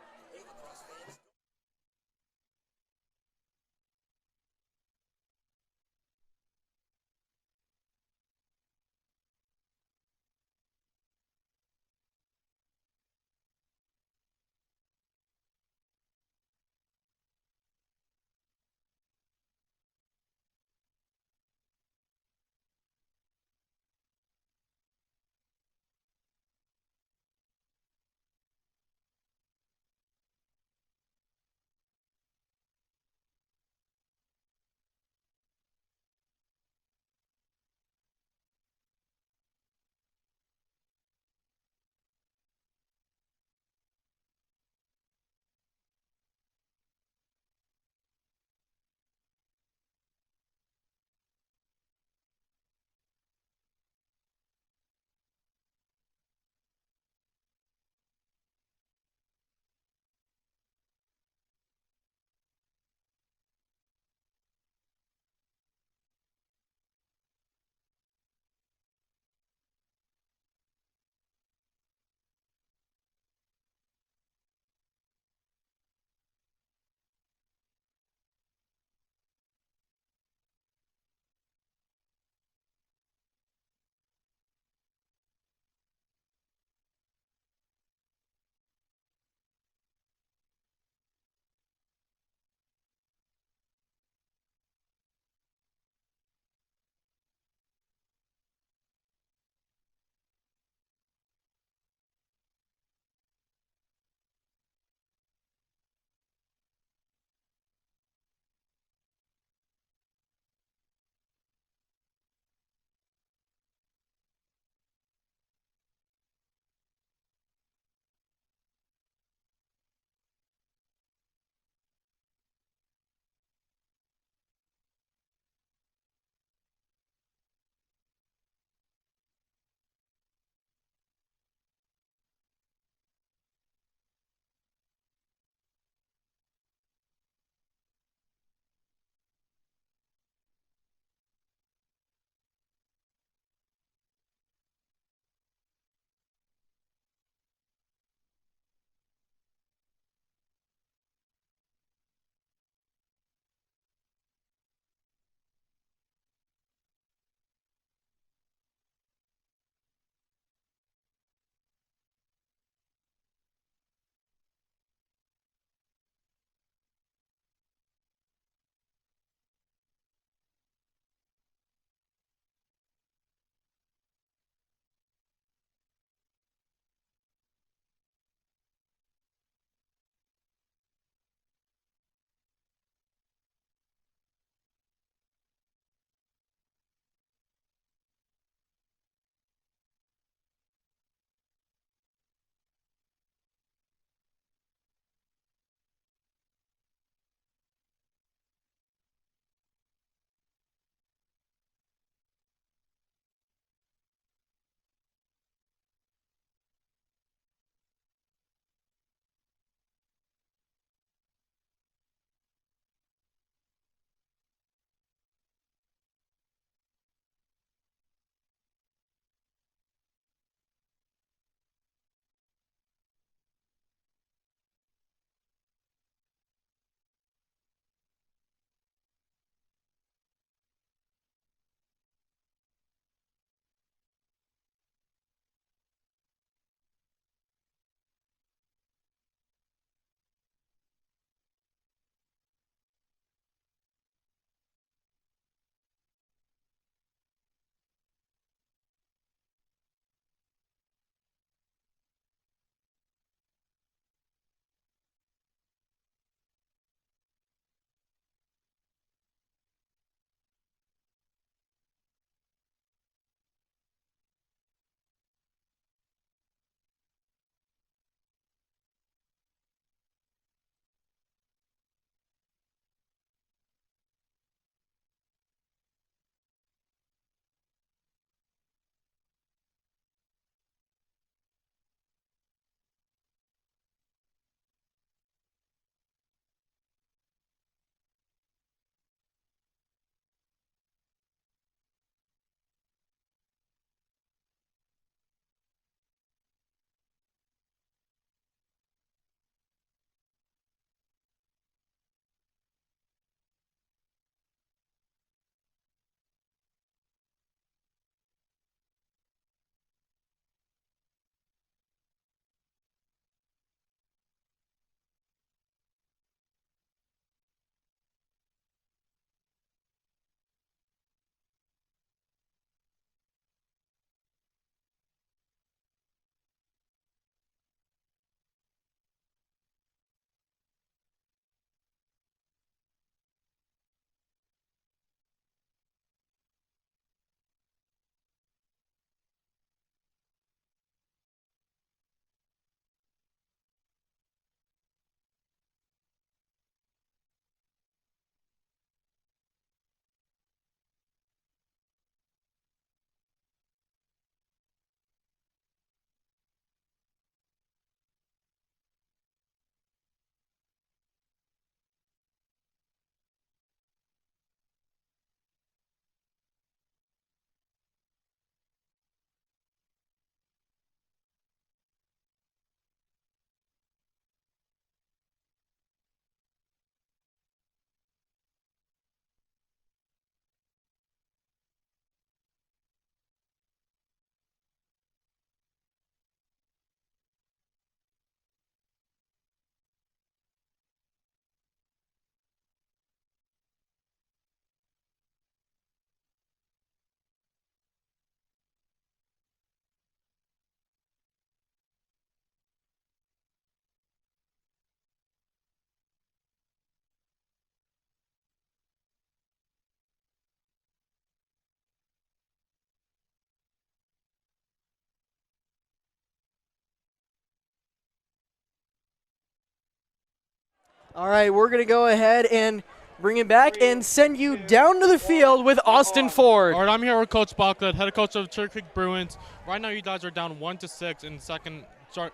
All right, we're going to go ahead and bring it back and send you down to the field with Austin Ford. All right, I'm here with Coach Bachlet, head coach of Cherry Creek Bruins. Right now, you guys are down 1-6 in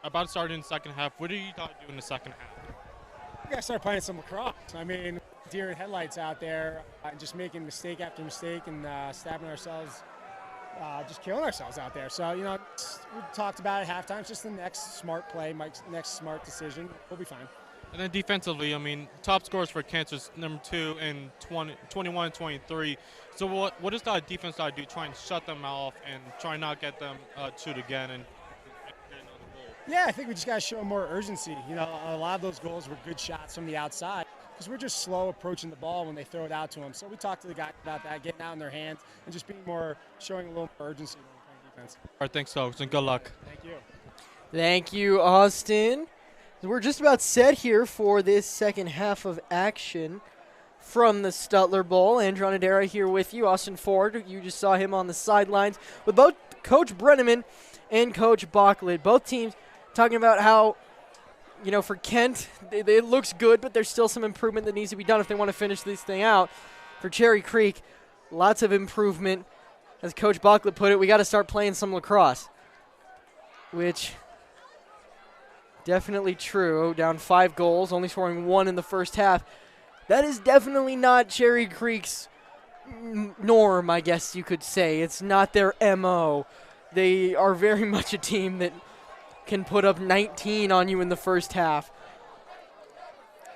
about to start in the second half. What do you guys do in the second half? We gotta start playing some lacrosse. I mean, deer in headlights out there, and just making mistake after mistake and stabbing ourselves, just killing ourselves out there. So, you know, we talked about it at halftime. It's just the next smart play, Mike's next smart decision. We'll be fine. And then defensively, I mean, top scores for Kent is number 2 in 21-23. So what does that defense got to do? Try and shut them off and try not get them shoot again and get another goal. Yeah, I think we just got to show more urgency. You know, a lot of those goals were good shots from the outside because we're just slow approaching the ball when they throw it out to them. So we talked to the guys about that, getting out in their hands and just being more, showing a little more urgency when we're playing defense. All right, thanks, folks, and good luck. Thank you. Thank you, Austin. We're just about set here for this second half of action from the Stutler Bowl. Andrew Onodera here with you. Austin Ford, you just saw him on the sidelines with both Coach Brenneman and Coach Bachlet. Both teams talking about how, you know, for Kent, it looks good, but there's still some improvement that needs to be done if they want to finish this thing out. For Cherry Creek, lots of improvement. As Coach Bachlet put it, we got to start playing some lacrosse, which... definitely true. Down 5 goals, only scoring 1 in the first half. That is definitely not Cherry Creek's norm, I guess you could say. It's not their MO. They are very much a team that can put up 19 on you in the first half.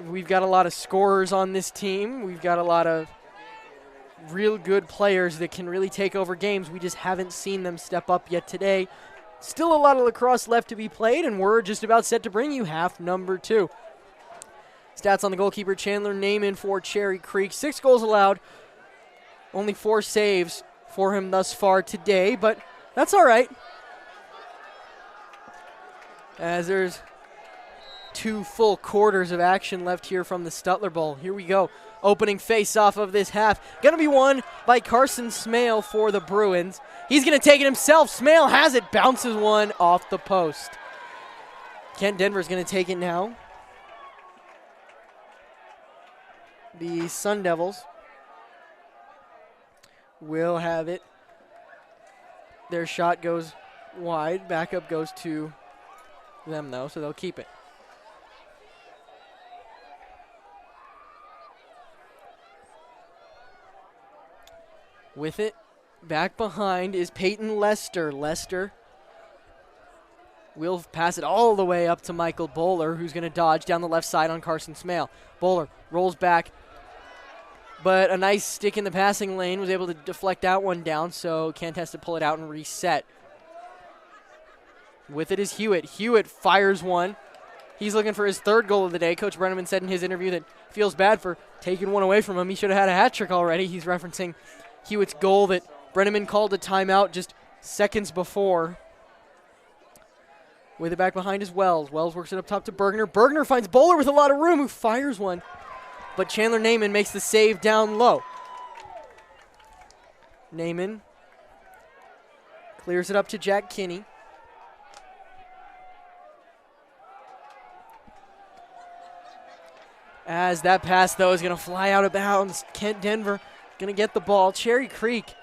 We've got a lot of scorers on this team. We've got a lot of real good players that can really take over games. We just haven't seen them step up yet today. Still a lot of lacrosse left to be played, and we're just about set to bring you half number 2. Stats on the goalkeeper, Chandler Naiman for Cherry Creek. 6 goals allowed, only 4 saves for him thus far today, but that's all right. As there's 2 full quarters of action left here from the Stutler Bowl. Here we go. Opening face-off of this half. Going to be won by Carson Smale for the Bruins. He's going to take it himself. Smale has it. Bounces one off the post. Kent Denver's going to take it now. The Sun Devils will have it. Their shot goes wide. Backup goes to them, though, so they'll keep it. With it, back behind is Peyton Lester. Lester will pass it all the way up to Michael Bowler, who's going to dodge down the left side on Carson Smale. Bowler rolls back, but a nice stick in the passing lane was able to deflect that one down, so Kent has to pull it out and reset. With it is Hewitt. Hewitt fires one. He's looking for his 3rd goal of the day. Coach Brenneman said in his interview that feels bad for taking one away from him. He should have had a hat trick already. He's referencing Hewitt's goal that Brenneman called a timeout just seconds before. With it back behind is Wells. Wells works it up top to Bergner. Bergner finds Bowler with a lot of room, who fires one. But Chandler Naiman makes the save down low. Naiman clears it up to Jack Kinney. As that pass, though, is going to fly out of bounds. Kent Denver going to get the ball. Cherry Creek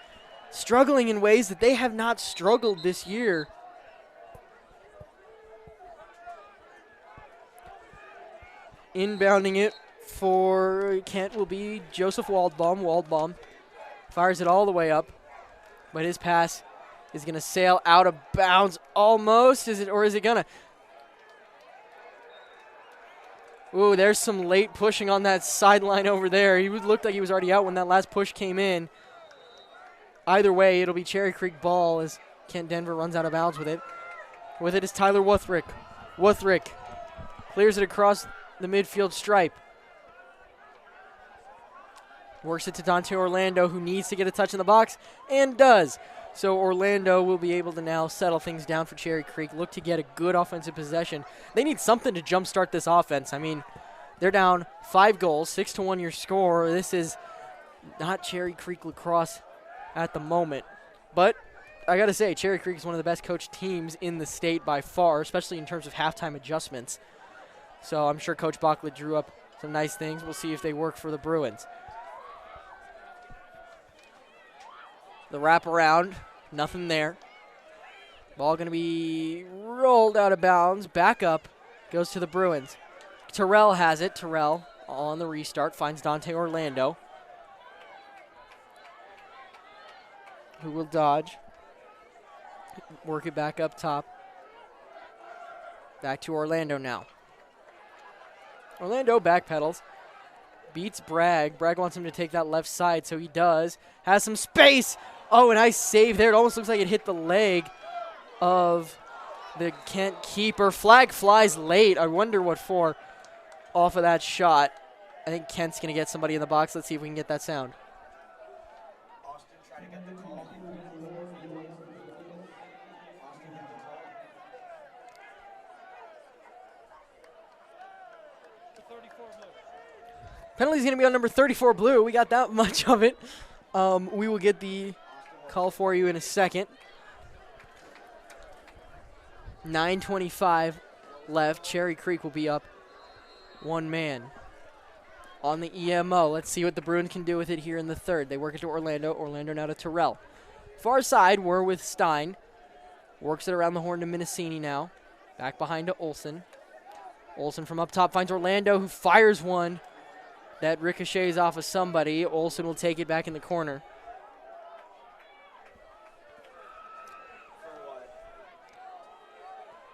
struggling in ways that they have not struggled this year. Inbounding it for Kent will be Joseph Waldbaum. Waldbaum fires it all the way up, but his pass is going to sail out of bounds almost. Is it, or is it going to? Ooh, there's some late pushing on that sideline over there. He looked like he was already out when that last push came in. Either way, it'll be Cherry Creek ball as Kent Denver runs out of bounds with it. With it is Tyler Wuthrick. Wuthrick clears it across the midfield stripe. Works it to Dante Orlando, who needs to get a touch in the box, and does. So Orlando will be able to now settle things down for Cherry Creek, look to get a good offensive possession. They need something to jumpstart this offense. I mean, they're down 5 goals, 6-1 your score. This is not Cherry Creek lacrosse at the moment. But I got to say, Cherry Creek is one of the best coached teams in the state by far, especially in terms of halftime adjustments. So I'm sure Coach Bachlet drew up some nice things. We'll see if they work for the Bruins. The wraparound, nothing there. Ball going to be rolled out of bounds. Back up, goes to the Bruins. Terrell has it. Terrell on the restart finds Dante Orlando, who will dodge. Work it back up top. Back to Orlando now. Orlando backpedals. Beats Bragg. Bragg wants him to take that left side, so he does. Has some space. Oh, a nice save there. It almost looks like it hit the leg of the Kent keeper. Flag flies late. I wonder what for off of that shot. I think Kent's going to get somebody in the box. Let's see if we can get that sound. Austin trying to get the call. Penalty's going to be on number 34 blue. We got that much of it. We will get the call for you in a second. 9:25 left. Cherry Creek will be up one man on the EMO. Let's see what the Bruins can do with it here in the third. They work it to Orlando. Orlando now to Terrell. Far side, we're with Stein. Works it around the horn to Minicini now. Back behind to Olsen. Olsen from up top finds Orlando, who fires one that ricochets off of somebody. Olsen will take it back in the corner.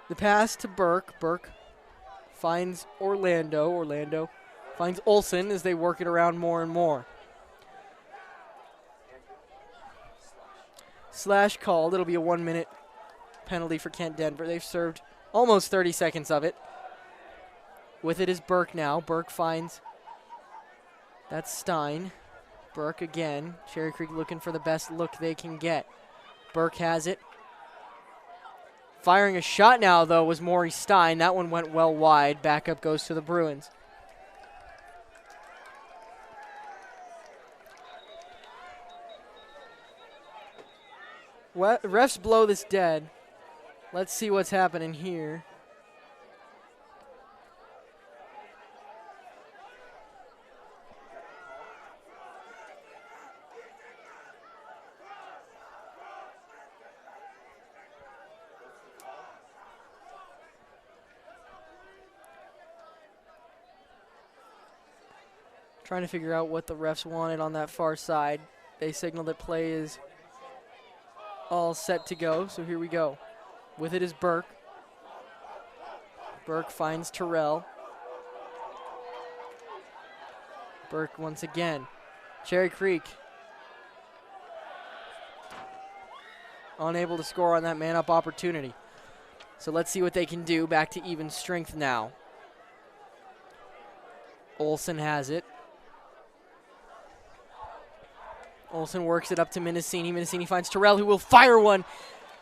The pass to Burke. Burke finds Orlando. Orlando finds Olsen as they work it around more and more. Slash called. It'll be a 1-minute penalty for Kent Denver. They've served almost 30 seconds of it. With it is Burke now. Burke finds, that's Stein. Burke again. Cherry Creek looking for the best look they can get. Burke has it. Firing a shot now, though, was Maury Stein. That one went well wide. Backup goes to the Bruins. Refs blow this dead. Let's see what's happening here. Trying to figure out what the refs wanted on that far side. They signal that play is all set to go, so here we go. With it is Burke. Burke finds Terrell. Burke once again. Cherry Creek unable to score on that man-up opportunity. So let's see what they can do. Back to even strength now. Olsen has it. Olsen works it up to Minicini. Minicini finds Terrell, who will fire one.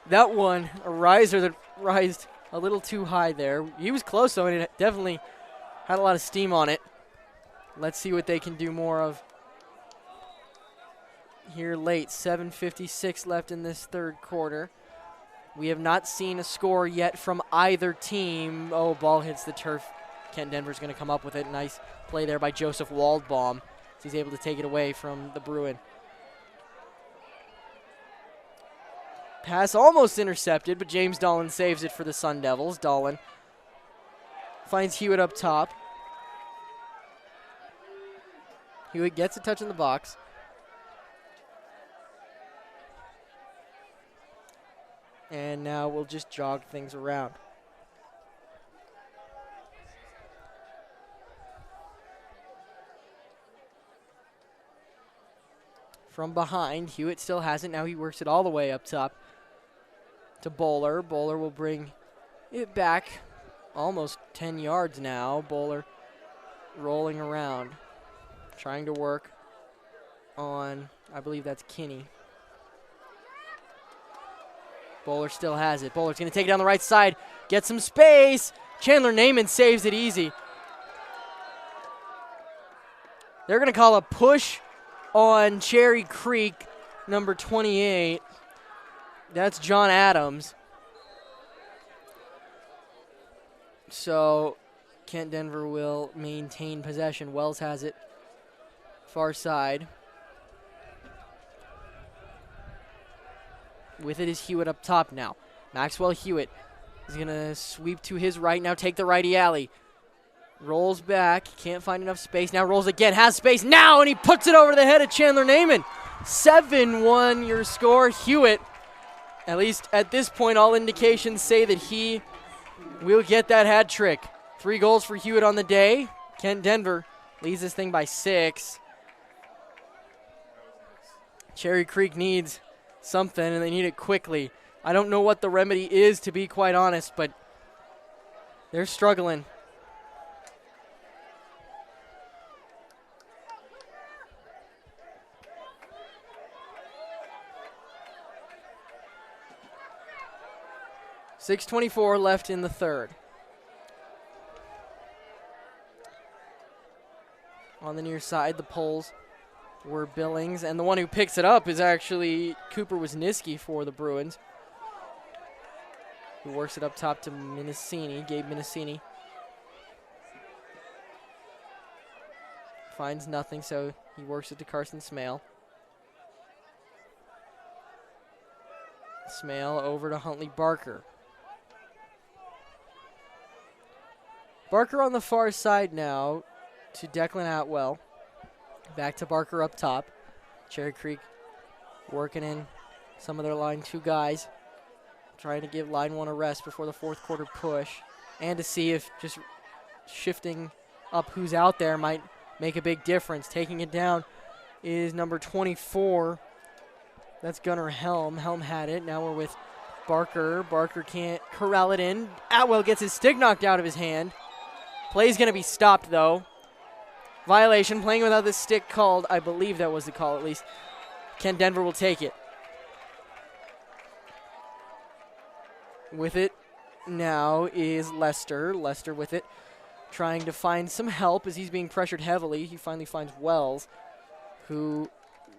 That one, a riser that rised a little too high there. He was close, though, and it definitely had a lot of steam on it. Let's see what they can do more of here late. 7:56 left in this third quarter. We have not seen a score yet from either team. Oh, ball hits the turf. Kent Denver's going to come up with it. Nice play there by Joseph Waldbaum. He's able to take it away from the Bruin. Pass almost intercepted, but James Dolan saves it for the Sun Devils. Dolan finds Hewitt up top. Hewitt gets a touch in the box. And now we'll just jog things around. From behind, Hewitt still has it. Now he works it all the way up top to Bowler. Bowler will bring it back almost 10 yards now. Bowler rolling around, trying to work on, I believe that's Kinney. Bowler still has it. Bowler's going to take it down the right side, get some space. Chandler Naiman saves it easy. They're going to call a push on Cherry Creek, number 28. That's John Adams. So Kent Denver will maintain possession. Wells has it. Far side. With it is Hewitt up top now. Maxwell Hewitt is going to sweep to his right. Now take the righty alley. Rolls back. Can't find enough space. Now rolls again. Has space now, and he puts it over the head of Chandler Naiman. 7-1 your score. Hewitt, at least at this point, all indications say that he will get that hat trick. 3 goals for Hewitt on the day. Kent Denver leads this thing by 6. Cherry Creek needs something, and they need it quickly. I don't know what the remedy is, to be quite honest, but they're struggling. .6:24 left in the third. On the near side, the poles were Billings, and the one who picks it up is actually Cooper Wisniewski for the Bruins, who works it up top to Minicini, Gabe Minicini. Finds nothing, so he works it to Carson Smale. Smale over to Huntley Barker. Barker on the far side now to Declan Atwell. Back to Barker up top. Cherry Creek working in some of their line 2 guys. Trying to give line 1 a rest before the fourth quarter push. And to see if just shifting up who's out there might make a big difference. Taking it down is number 24. That's Gunnar Helm. Helm had it. Now we're with Barker. Barker can't corral it in. Atwell gets his stick knocked out of his hand. Play's going to be stopped, though. Violation, playing without the stick called. I believe that was the call, at least. Kent Denver will take it. With it now is Lester. Lester with it, trying to find some help as he's being pressured heavily. He finally finds Wells, who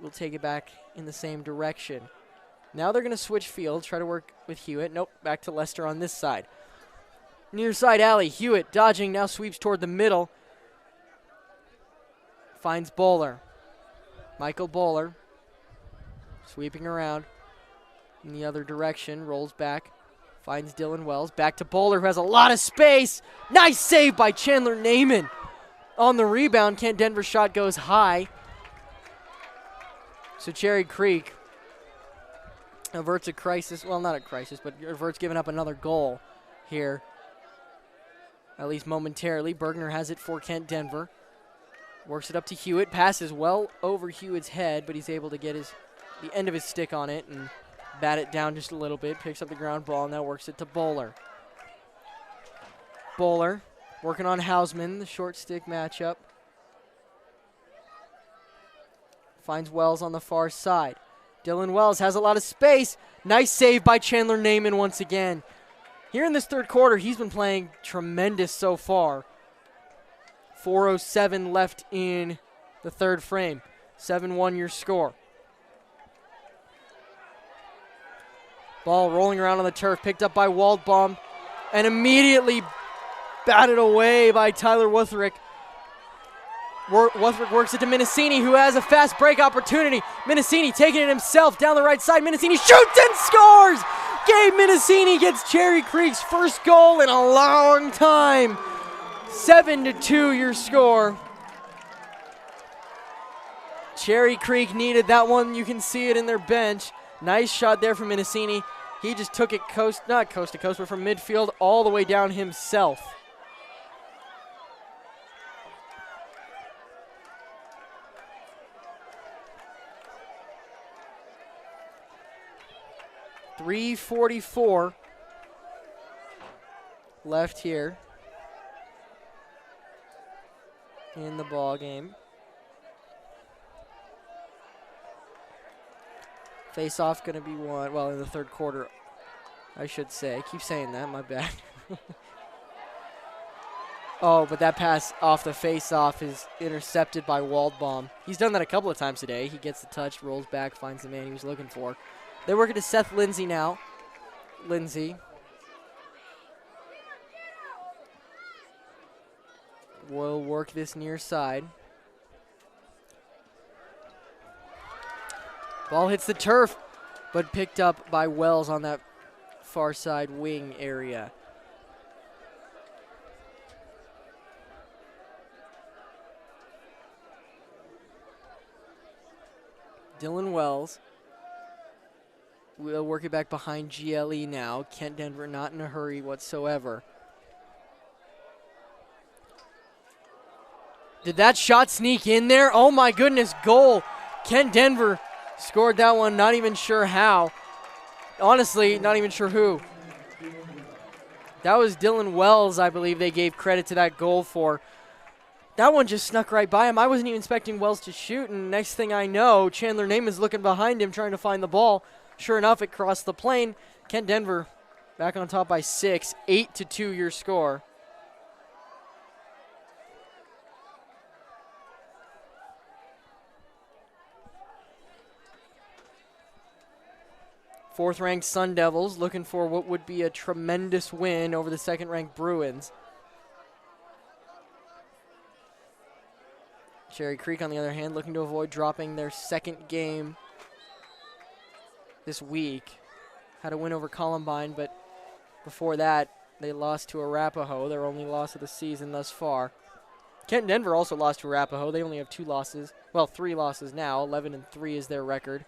will take it back in the same direction. Now they're going to switch fields, try to work with Hewitt. Nope, back to Lester on this side. Near side alley, Hewitt dodging, now sweeps toward the middle. Finds Bowler. Michael Bowler sweeping around in the other direction, rolls back, finds Dylan Wells. Back to Bowler, who has a lot of space. Nice save by Chandler Naiman. On the rebound, Kent Denver's shot goes high. So Cherry Creek averts a crisis. Well, not a crisis, but averts giving up another goal here, at least momentarily. Bergner has it for Kent Denver. Works it up to Hewitt. Passes well over Hewitt's head, but he's able to get the end of his stick on it and bat it down just a little bit. Picks up the ground ball, now works it to Bowler. Bowler working on Hausman, the short stick matchup. Finds Wells on the far side. Dylan Wells has a lot of space. Nice save by Chandler Naiman once again. Here in this third quarter, he's been playing tremendous so far. 4:07 left in the third frame. 7-1 your score. Ball rolling around on the turf, picked up by Waldbaum, and immediately batted away by Tyler Wutherick. Wutherick works it to Minicini, who has a fast break opportunity. Minicini taking it himself down the right side. Minicini shoots and scores! Gabe Minicini gets Cherry Creek's first goal in a long time. 7-2 your score. Cherry Creek needed that one. You can see it in their bench. Nice shot there from Minicini. He just took it not coast to coast, but from midfield all the way down himself. .344 left here in the ball game. Face-off going to be won, well, in the third quarter, I should say. I keep saying that, my bad. Oh, but that pass off the face-off is intercepted by Waldbaum. He's done that a couple of times today. He gets the touch, rolls back, finds the man he was looking for. They're working to Seth Lindsay now. Lindsay will work this near side. Ball hits the turf, but picked up by Wells on that far side wing area. Dylan Wells will work it back behind GLE now. Kent Denver not in a hurry whatsoever. Did that shot sneak in there? Oh my goodness, goal. Kent Denver scored that one, not even sure how. Honestly, not even sure who. That was Dylan Wells, I believe they gave credit to that goal for. That one just snuck right by him. I wasn't even expecting Wells to shoot, and next thing I know, Chandler Name is looking behind him trying to find the ball. Sure enough, it crossed the plane. Kent Denver back on top by 6, 8-2 your score. Fourth-ranked Sun Devils looking for what would be a tremendous win over the second-ranked Bruins. Cherry Creek, on the other hand, looking to avoid dropping their second game this week. Had a win over Columbine, but before that, they lost to Arapahoe, their only loss of the season thus far. Kent Denver also lost to Arapahoe. They only have 2 losses. Well, 3 losses now. 11-3 is their record.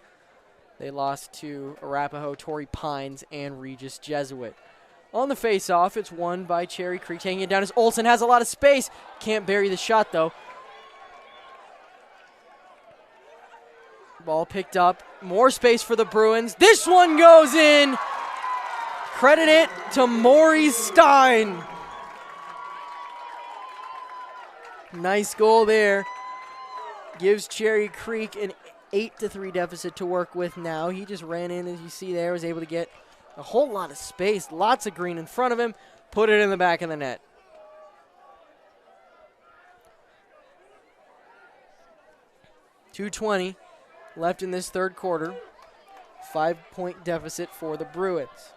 They lost to Arapahoe, Torrey Pines, and Regis Jesuit. On the face-off, it's won by Cherry Creek. Taking it down as Olsen has a lot of space. Can't bury the shot, though. Ball picked up. More space for the Bruins. This one goes in. Credit it to Maury Stein. Nice goal there. Gives Cherry Creek an 8-3 deficit to work with now. He just ran in, as you see there, was able to get a whole lot of space, lots of green in front of him, put it in the back of the net. .220 left in this third quarter. 5-point deficit for the Bruins.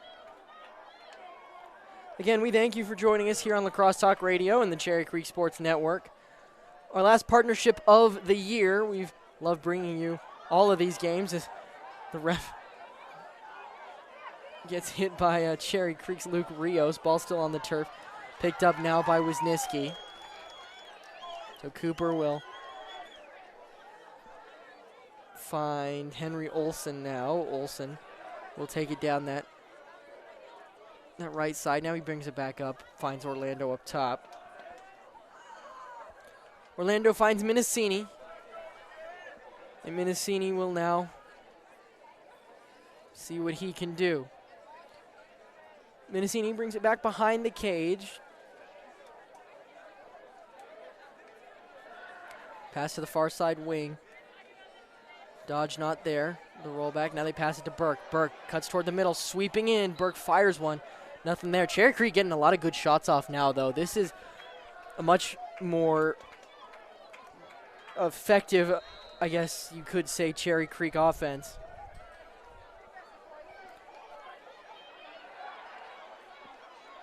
Again, we thank you for joining us here on Lacrosse Talk Radio and the Cherry Creek Sports Network. Our last partnership of the year. We've loved bringing you all of these games as the ref gets hit by Cherry Creek's Luke Rios. Ball still on the turf. Picked up now by Wisniewski. So Cooper will find Henry Olsen now. Olsen will take it down that right side. Now he brings it back up, finds Orlando up top. Orlando finds Minicini. And Minicini will now see what he can do. Minicini brings it back behind the cage. Pass to the far side wing. Dodge not there. The rollback. Now they pass it to Burke. Burke cuts toward the middle, sweeping in. Burke fires one. Nothing there. Cherry Creek getting a lot of good shots off now, though. This is a much more effective, I guess you could say, Cherry Creek offense.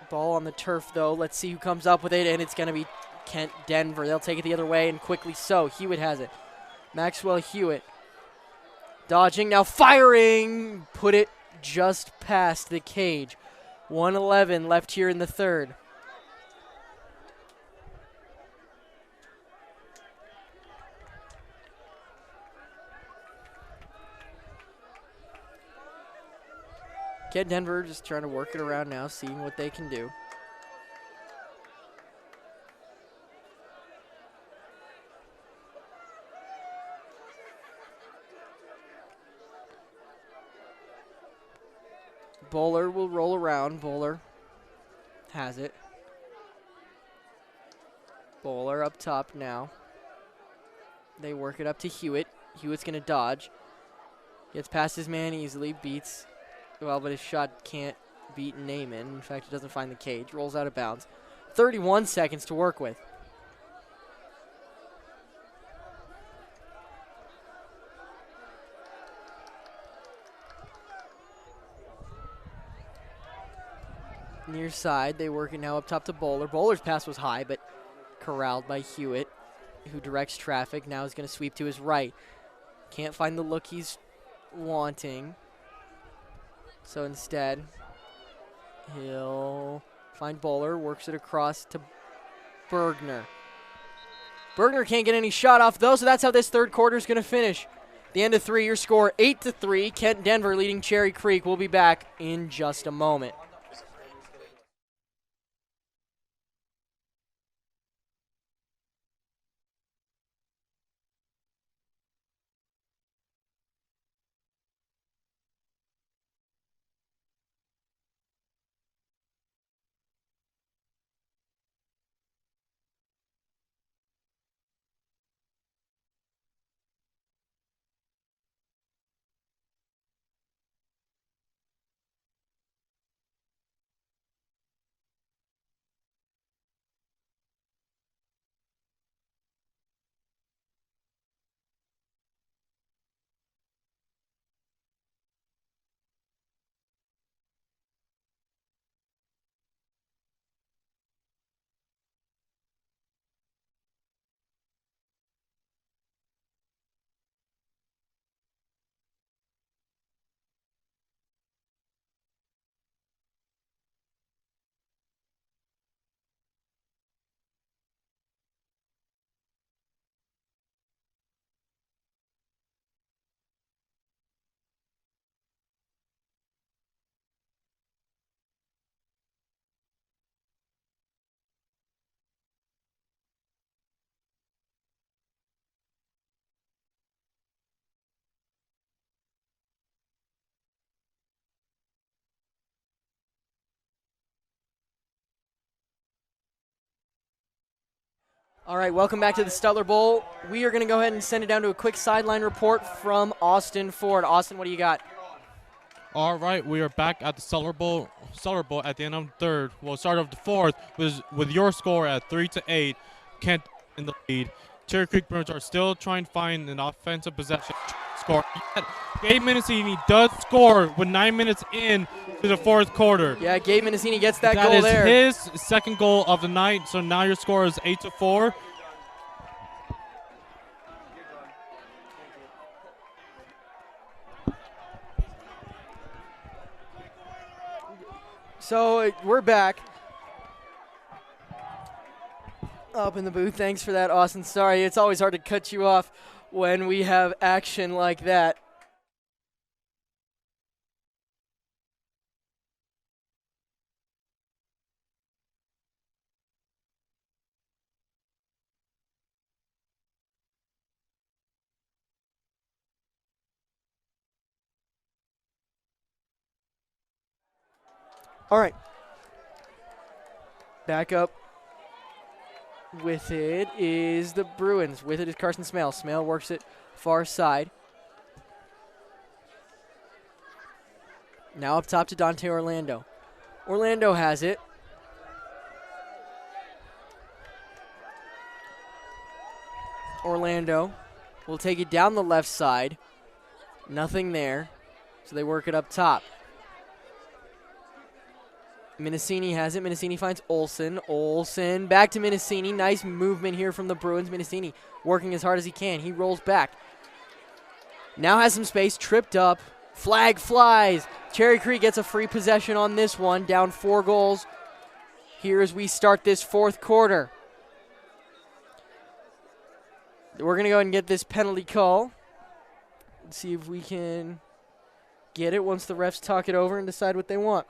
Ball on the turf, though. Let's see who comes up with it, and it's going to be Kent Denver. They'll take it the other way, and quickly so. Hewitt has it. Maxwell Hewitt. Dodging, now firing. Put it just past the cage. 1:11 left here in the third. Kent Denver just trying to work it around now, seeing what they can do. Bowler will roll around. Bowler has it. Bowler up top now. They work it up to Hewitt. Hewitt's going to dodge. Gets past his man easily. Beats. Well, but his shot can't beat Naaman. In fact, he doesn't find the cage. Rolls out of bounds. 31 seconds to work with. Near side, they work it now up top to Bowler. Bowler's pass was high, but corralled by Hewitt, who directs traffic. Now is going to sweep to his right. Can't find the look he's wanting. So instead, he'll find Bowler, works it across to Bergner. Bergner can't get any shot off though, so that's how this third quarter is going to finish. The end of 3, your score 8-3. Kent Denver leading Cherry Creek. We'll be back in just a moment. All right, welcome back to the Stutler Bowl. We are going to go ahead and send it down to a quick sideline report from Austin Ford. Austin, what do you got? All right, we are back at the Stutler Bowl at the end of the third. We'll start off the fourth with your score at 3-8. Kent in the lead. Cherry Creek Bruins are still trying to find an offensive possession score. Yet, Gabe Mendocini does score with 9 minutes in to the fourth quarter. Yeah, Gabe Mendocini gets that goal there. That is his second goal of the night, so now your score is 8-4. So we're back up in the booth. Thanks for that, Austin. Sorry, it's always hard to cut you off when we have action like that. All right. Back up with it is the Bruins. With it is Carson Smale. Smale works it far side. Now up top to Dante Orlando. Orlando has it. Orlando will take it down the left side. Nothing there. So they work it up top. Mendocini has it. Mendocini finds Olsen. Olsen back to Mendocini. Nice movement here from the Bruins. Mendocini working as hard as he can. He rolls back. Now has some space. Tripped up. Flag flies. Cherry Creek gets a free possession on this one. Down 4 goals here as we start this fourth quarter. We're going to go ahead and get this penalty call. Let's see if we can get it once the refs talk it over and decide what they want.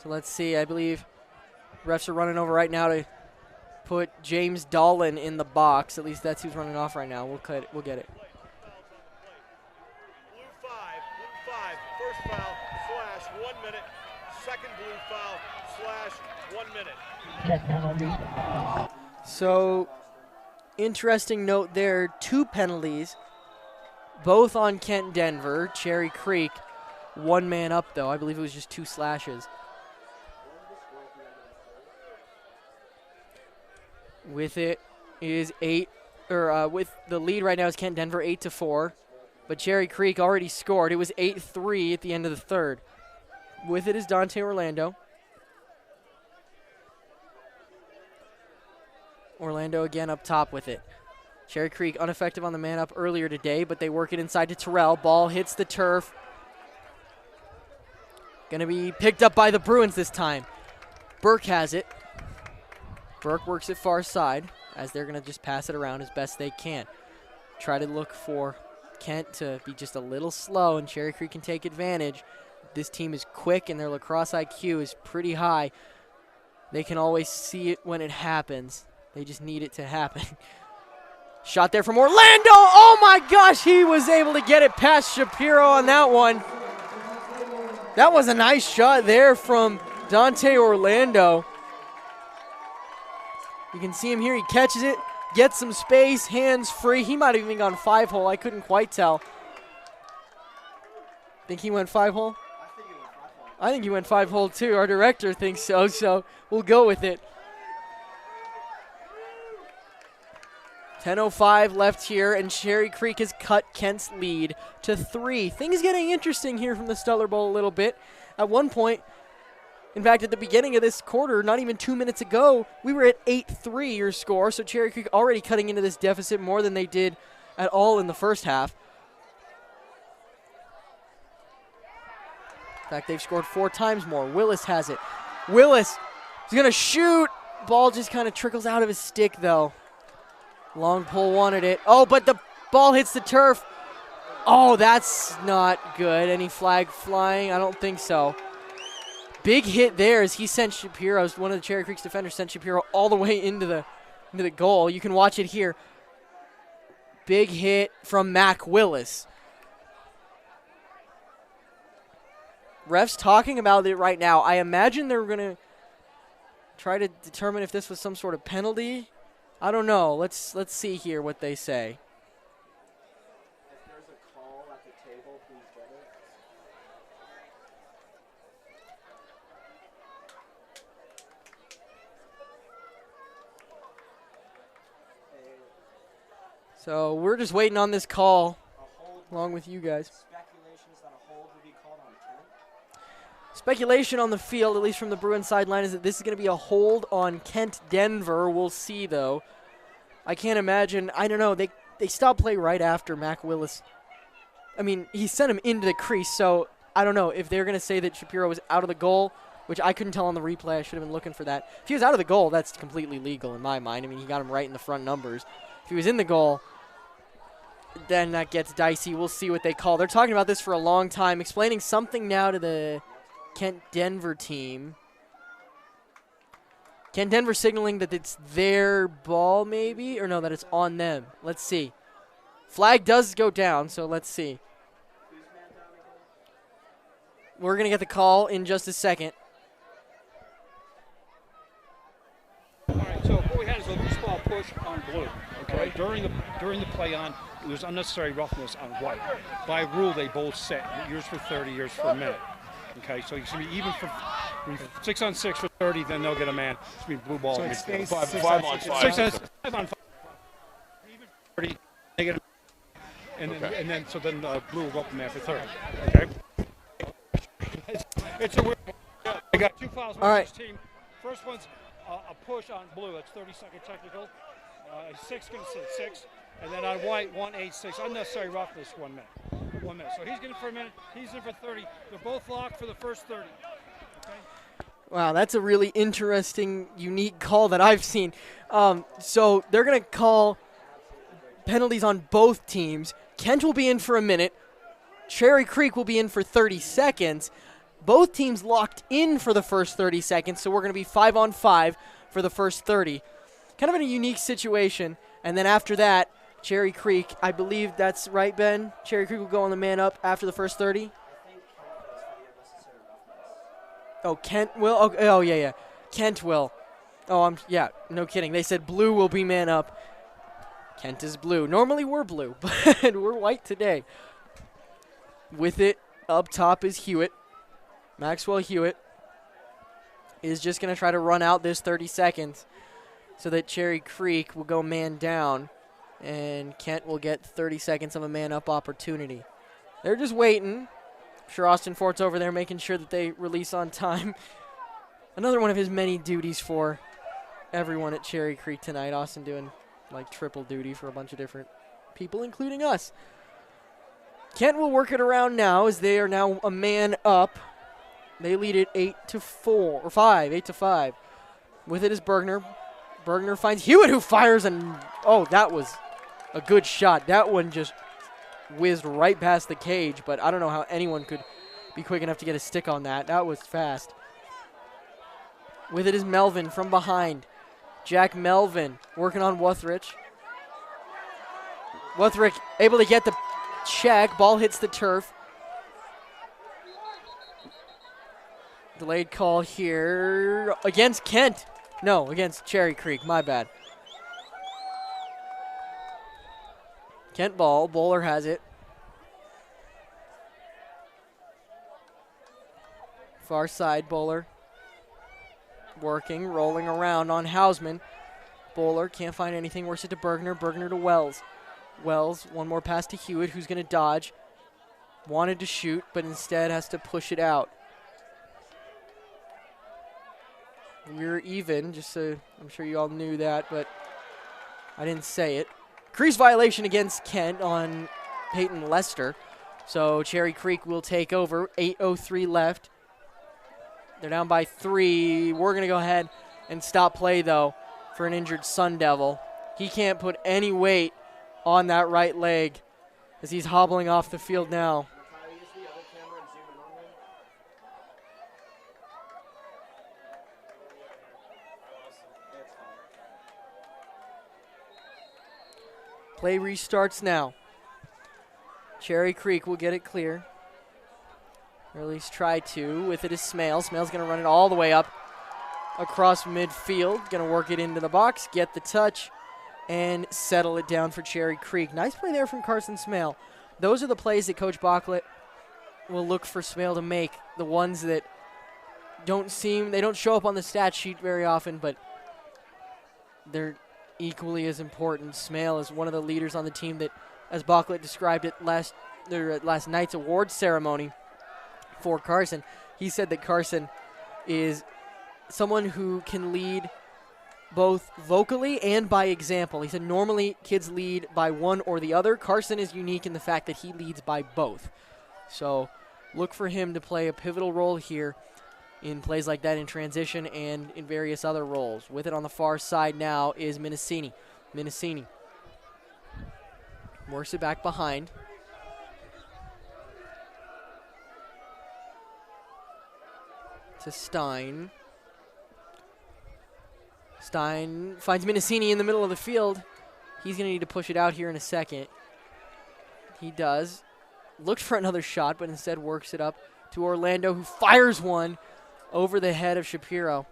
So let's see, I believe refs are running over right now to put James Dolan in the box. At least that's who's running off right now. We'll get it. Blue 5, first foul, / 1 minute. Second blue foul, / 1 minute. So, interesting note there, 2 penalties, both on Kent Denver. Cherry Creek, 1 man up though. I believe it was just 2 slashes. With it is with the lead right now is Kent Denver 8-4. But Cherry Creek already scored. It was 8-3 at the end of the third. With it is Dante Orlando. Orlando again up top with it. Cherry Creek ineffective on the man up earlier today, but they work it inside to Terrell. Ball hits the turf. Going to be picked up by the Bruins this time. Burke has it. Burke works it far side as they're going to just pass it around as best they can. Try to look for Kent to be just a little slow, and Cherry Creek can take advantage. This team is quick, and their lacrosse IQ is pretty high. They can always see it when it happens. They just need it to happen. Shot there from Orlando. Oh, my gosh. He was able to get it past Shapiro on that one. That was a nice shot there from Dante Orlando. You can see him here. He catches it, gets some space, hands free. He might have even gone 5-hole. I couldn't quite tell. Think he went 5-hole? I think he went 5-hole too. Our director thinks so, so we'll go with it. 10:05 left here, and Cherry Creek has cut Kent's lead to 3. Things getting interesting here from the Stutler Bowl a little bit. At one point, in fact, at the beginning of this quarter, not even 2 minutes ago, we were at 8-3 your score, so Cherry Creek already cutting into this deficit more than they did at all in the first half. In fact, they've scored 4 times more. Willis has it. Willis is going to shoot. Ball just kind of trickles out of his stick, though. Long pole wanted it. Oh, but the ball hits the turf. Oh, that's not good. Any flag flying? I don't think so. Big hit there as he sent Shapiro, one of the Cherry Creek's defenders, sent Shapiro all the way into the goal. You can watch it here. Big hit from Mac Willis. Refs talking about it right now. I imagine they're going to try to determine if this was some sort of penalty. I don't know. Let's see here what they say. If there's a call at the table, please get it. So we're just waiting on this call along with you guys. Speculation is that a hold will be called on Kent. Speculation on the field, at least from the Bruins sideline, is that this is going to be a hold on Kent Denver. We'll see, though. I can't imagine. I don't know. They stopped play right after Mac Willis. I mean, he sent him into the crease, so I don't know if they're going to say that Shapiro was out of the goal, which I couldn't tell on the replay. I should have been looking for that. If he was out of the goal, that's completely legal in my mind. I mean, he got him right in the front numbers. If he was in the goal, then that gets dicey. We'll see what they call. They're talking about this for a long time, explaining something now to the Kent Denver team. Kent Denver signaling that it's their ball, maybe? Or no, that it's on them. Let's see. Flag does go down, so let's see. We're going to get the call in just a second. All right, so what we had is a loose ball push on blue. Okay, during the play on, there's unnecessary roughness on white. By rule, they both set. Yours for 30, yours for a minute. Okay, so you should be even for 6 on 6 for 30, then they'll get a man. It's be blue ball. So it stays 5 on 5. 6 on 5 on 5. Even for 30, they get a man. And then blue will go up the man for 30. Okay. It's a weird one. I got 2 fouls on this team. First one's a push on blue. That's 30-second technical. 6 going to say 6. And then on white, 1-8-6. Unnecessary roughness, 1 minute. 1 minute. So he's getting for a minute. He's in for 30. They're both locked for the first 30. Okay? Wow, that's a really interesting, unique call that I've seen. So they're going to call penalties on both teams. Kent will be in for a minute. Cherry Creek will be in for 30 seconds. Both teams locked in for the first 30 seconds, so we're going to be 5 on 5 for the first 30. Kind of in a unique situation. And then after that, Cherry Creek, I believe that's right, Ben? Cherry Creek will go on the man up after the first 30? Oh, Kent will? Oh, yeah. Kent will. Oh, yeah, no kidding. They said blue will be man up. Kent is blue. Normally we're blue, but we're white today. With it, up top is Hewitt. Maxwell Hewitt is just going to try to run out this 30 seconds. so that Cherry Creek will go man down, and Kent will get 30 seconds of a man-up opportunity. They're just waiting. I'm sure Austin Fort's over there making sure that they release on time. Another one of his many duties for everyone at Cherry Creek tonight. Austin doing like triple duty for a bunch of different people, including us. Kent will work it around now as they are now a man up. They lead it 8-5. With it is Bergner. Bergner finds Hewitt, who fires, and oh, that was a good shot. That one just whizzed right past the cage, but I don't know how anyone could be quick enough to get a stick on that. That was fast. With it is Melvin from behind. Jack Melvin working on Wuthridge. Wuthridge able to get the check. Ball hits the turf. Delayed call here against Kent. No, against Cherry Creek. My bad. Kent ball. Bowler has it. Far side, Bowler. Working, rolling around on Hausman. Bowler can't find anything. Works it to Bergner. Bergner to Wells. Wells, one more pass to Hewitt, who's going to dodge. Wanted to shoot, but instead has to push it out. We're even, just so I'm sure you all knew that, but I didn't say it. Crease violation against Kent on Peyton Lester. So Cherry Creek will take over. 8:03 left. They're down by 3. We're going to go ahead and stop play, though, for an injured Sun Devil. He can't put any weight on that right leg as he's hobbling off the field now. Play restarts now. Cherry Creek will get it clear. Or at least try to. With it is Smale. Smale's going to run it all the way up across midfield. Going to work it into the box, get the touch, and settle it down for Cherry Creek. Nice play there from Carson Smale. Those are the plays that Coach Bocklet will look for Smale to make. The ones that don't show up on the stat sheet very often, but they're equally as important. Smale is one of the leaders on the team that, as Bocklet described it last night's awards ceremony for Carson, he said that Carson is someone who can lead both vocally and by example. He said normally kids lead by one or the other. Carson is unique in the fact that he leads by both. So look for him to play a pivotal role here in plays like that in transition and in various other roles. With it on the far side now is Minicini. Minicini works it back behind. To Stein. Stein finds Minicini in the middle of the field. He's going to need to push it out here in a second. He does. Looked for another shot, but instead works it up to Orlando, who fires one over the head of Shapiro.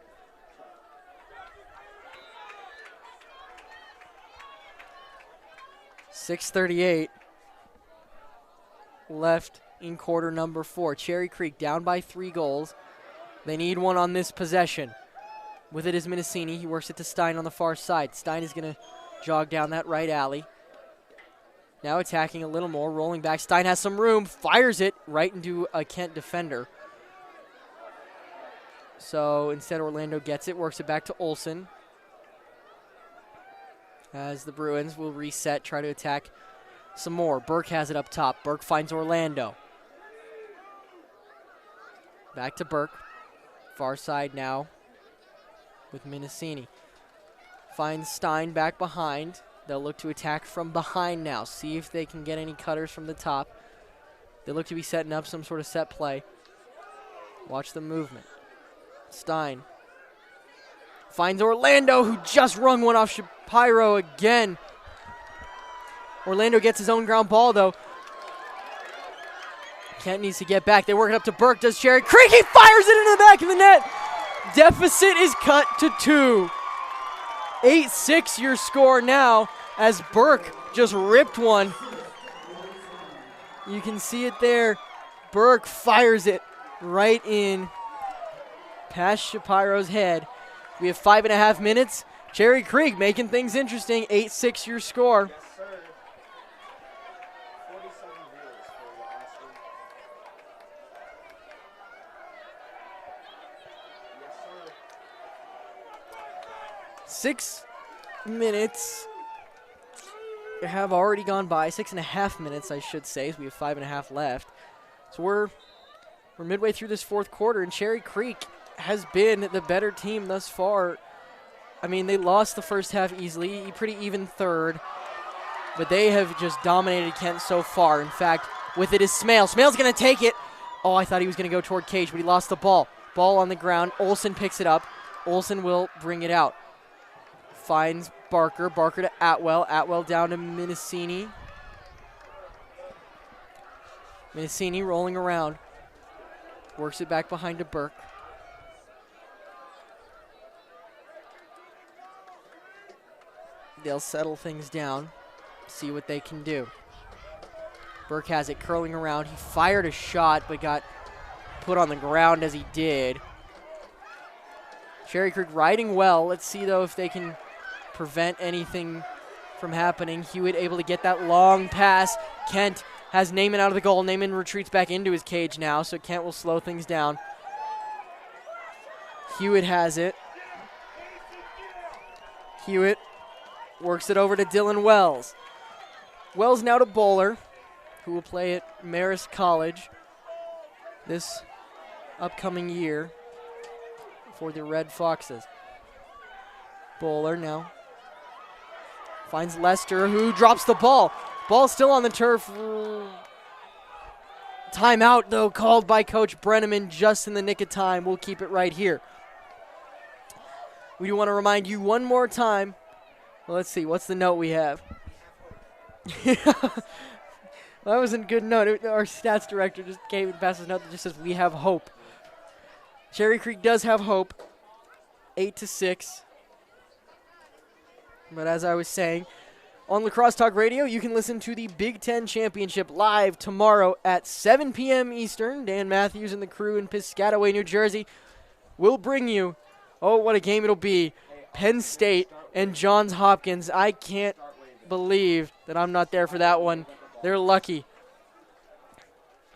.638 left in quarter number 4. Cherry Creek down by 3 goals. They need one on this possession. With it is Minicini. He works it to Stein on the far side. Stein is going to jog down that right alley. Now attacking a little more, rolling back. Stein has some room, fires it right into a Kent defender. So instead Orlando gets it, works it back to Olsen. As the Bruins will reset, try to attack some more. Burke has it up top. Burke finds Orlando. Back to Burke. Far side now with Minicini. Finds Stein back behind. They'll look to attack from behind now. See if they can get any cutters from the top. They look to be setting up some sort of set play. Watch the movement. Stein finds Orlando, who just rung one off Shapiro again. Orlando gets his own ground ball, though. Kent needs to get back. They work it up to Burke. Does Cherry Creek? He fires it into the back of the net. Deficit is cut to 2. 8-6 your score now as Burke just ripped one. You can see it there. Burke fires it right in past Shapiro's head. We have 5.5 minutes Cherry Creek making things interesting. 8-6 your score. Yes, sir. 47 viewers for Austin. Yes, sir. 6 minutes have already gone by. 6.5 minutes, I should say. So we have 5.5 left. So we're midway through this fourth quarter, and Cherry Creek has been the better team thus far. I mean, they lost the first half easily, pretty even third, but they have just dominated Kent so far. In fact, with it is Smale. Smale's going to take it. Oh, I thought he was going to go toward Cage, but he lost the ball. Ball on the ground. Olsen picks it up. Olsen will bring it out. Finds Barker. Barker to Atwell. Atwell down to Minicini. Minicini rolling around. Works it back behind to Burke. They'll settle things down, see what they can do. Burke has it curling around. He fired a shot, but got put on the ground as he did. Cherry Creek riding well. Let's see, though, if they can prevent anything from happening. Hewitt able to get that long pass. Kent has Naaman out of the goal. Naaman retreats back into his cage now, so Kent will slow things down. Hewitt has it. Hewitt works it over to Dylan Wells. Wells now to Bowler, who will play at Marist College this upcoming year for the Red Foxes. Bowler now finds Lester, who drops the ball. Ball still on the turf. Timeout, though, called by Coach Brenneman just in the nick of time. We'll keep it right here. We do want to remind you one more time. Well, let's see. What's the note we have? That wasn't a good note. Our stats director just came and passed us a note that just says, we have hope. Cherry Creek does have hope. 8-6. But as I was saying, on Lacrosse Talk Radio, you can listen to the Big Ten Championship live tomorrow at 7 p.m. Eastern. Dan Matthews and the crew in Piscataway, New Jersey will bring you, oh, what a game it'll be, Penn State and Johns Hopkins. I can't believe that I'm not there for that one. They're lucky.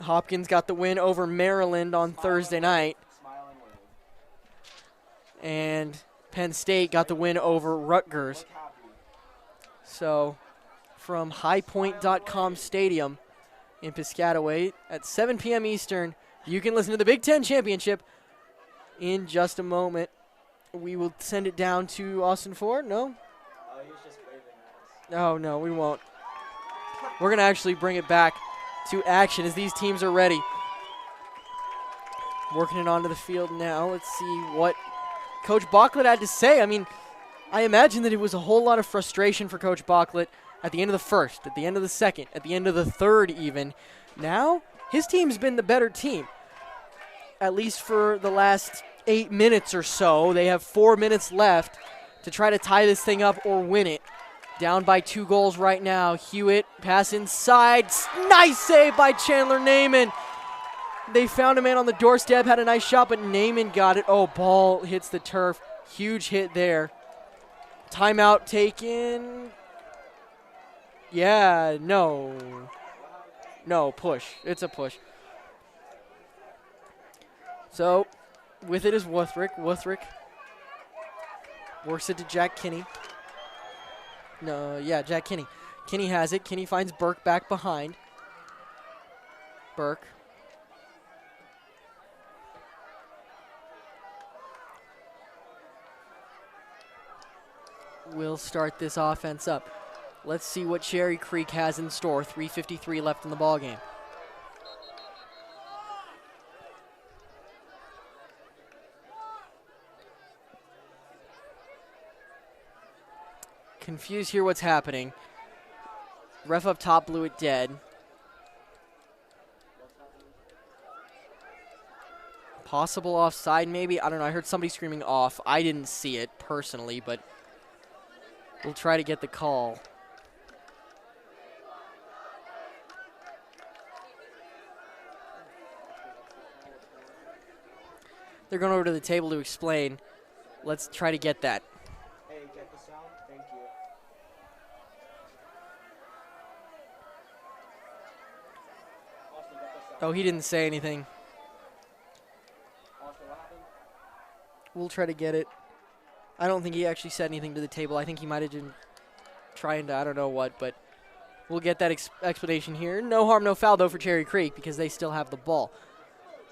Hopkins got the win over Maryland on Thursday night. And Penn State got the win over Rutgers. So from highpoint.com Stadium in Piscataway at 7 p.m. Eastern, you can listen to the Big Ten Championship in just a moment. We will send it down to Austin Ford. No? Oh, he was just waving at us. Oh, no, we won't. We're going to actually bring it back to action as these teams are ready. Working it onto the field now. Let's see what Coach Bocklett had to say. I mean, I imagine that it was a whole lot of frustration for Coach Bocklett at the end of the first, at the end of the second, at the end of the third even. Now, his team's been the better team, at least for the last 8 minutes or so. They have 4 minutes left to try to tie this thing up or win it. Down by 2 goals right now. Hewitt, pass inside. Nice save by Chandler Naaman. They found a man on the doorstep, had a nice shot, but Naaman got it. Oh, ball hits the turf. Huge hit there. Timeout taken. Yeah, no. No, push. It's a push. So, with it is Wuthrick. Wuthrick works it to Jack Kinney. No, yeah, Jack Kinney. Kinney has it. Kinney finds Burke back behind. Burke. Will start this offense up. Let's see what Cherry Creek has in store. 3:53 left in the ballgame. Confused here what's happening. Ref up top blew it dead. Possible offside maybe? I don't know. I heard somebody screaming off. I didn't see it personally, but we'll try to get the call. They're going over to the table to explain. Let's try to get that. Hey, get Oh, he didn't say anything. We'll try to get it. I don't think he actually said anything to the table. I think he might have been trying to, I don't know what, but we'll get that explanation here. No harm, no foul, though, for Cherry Creek because they still have the ball.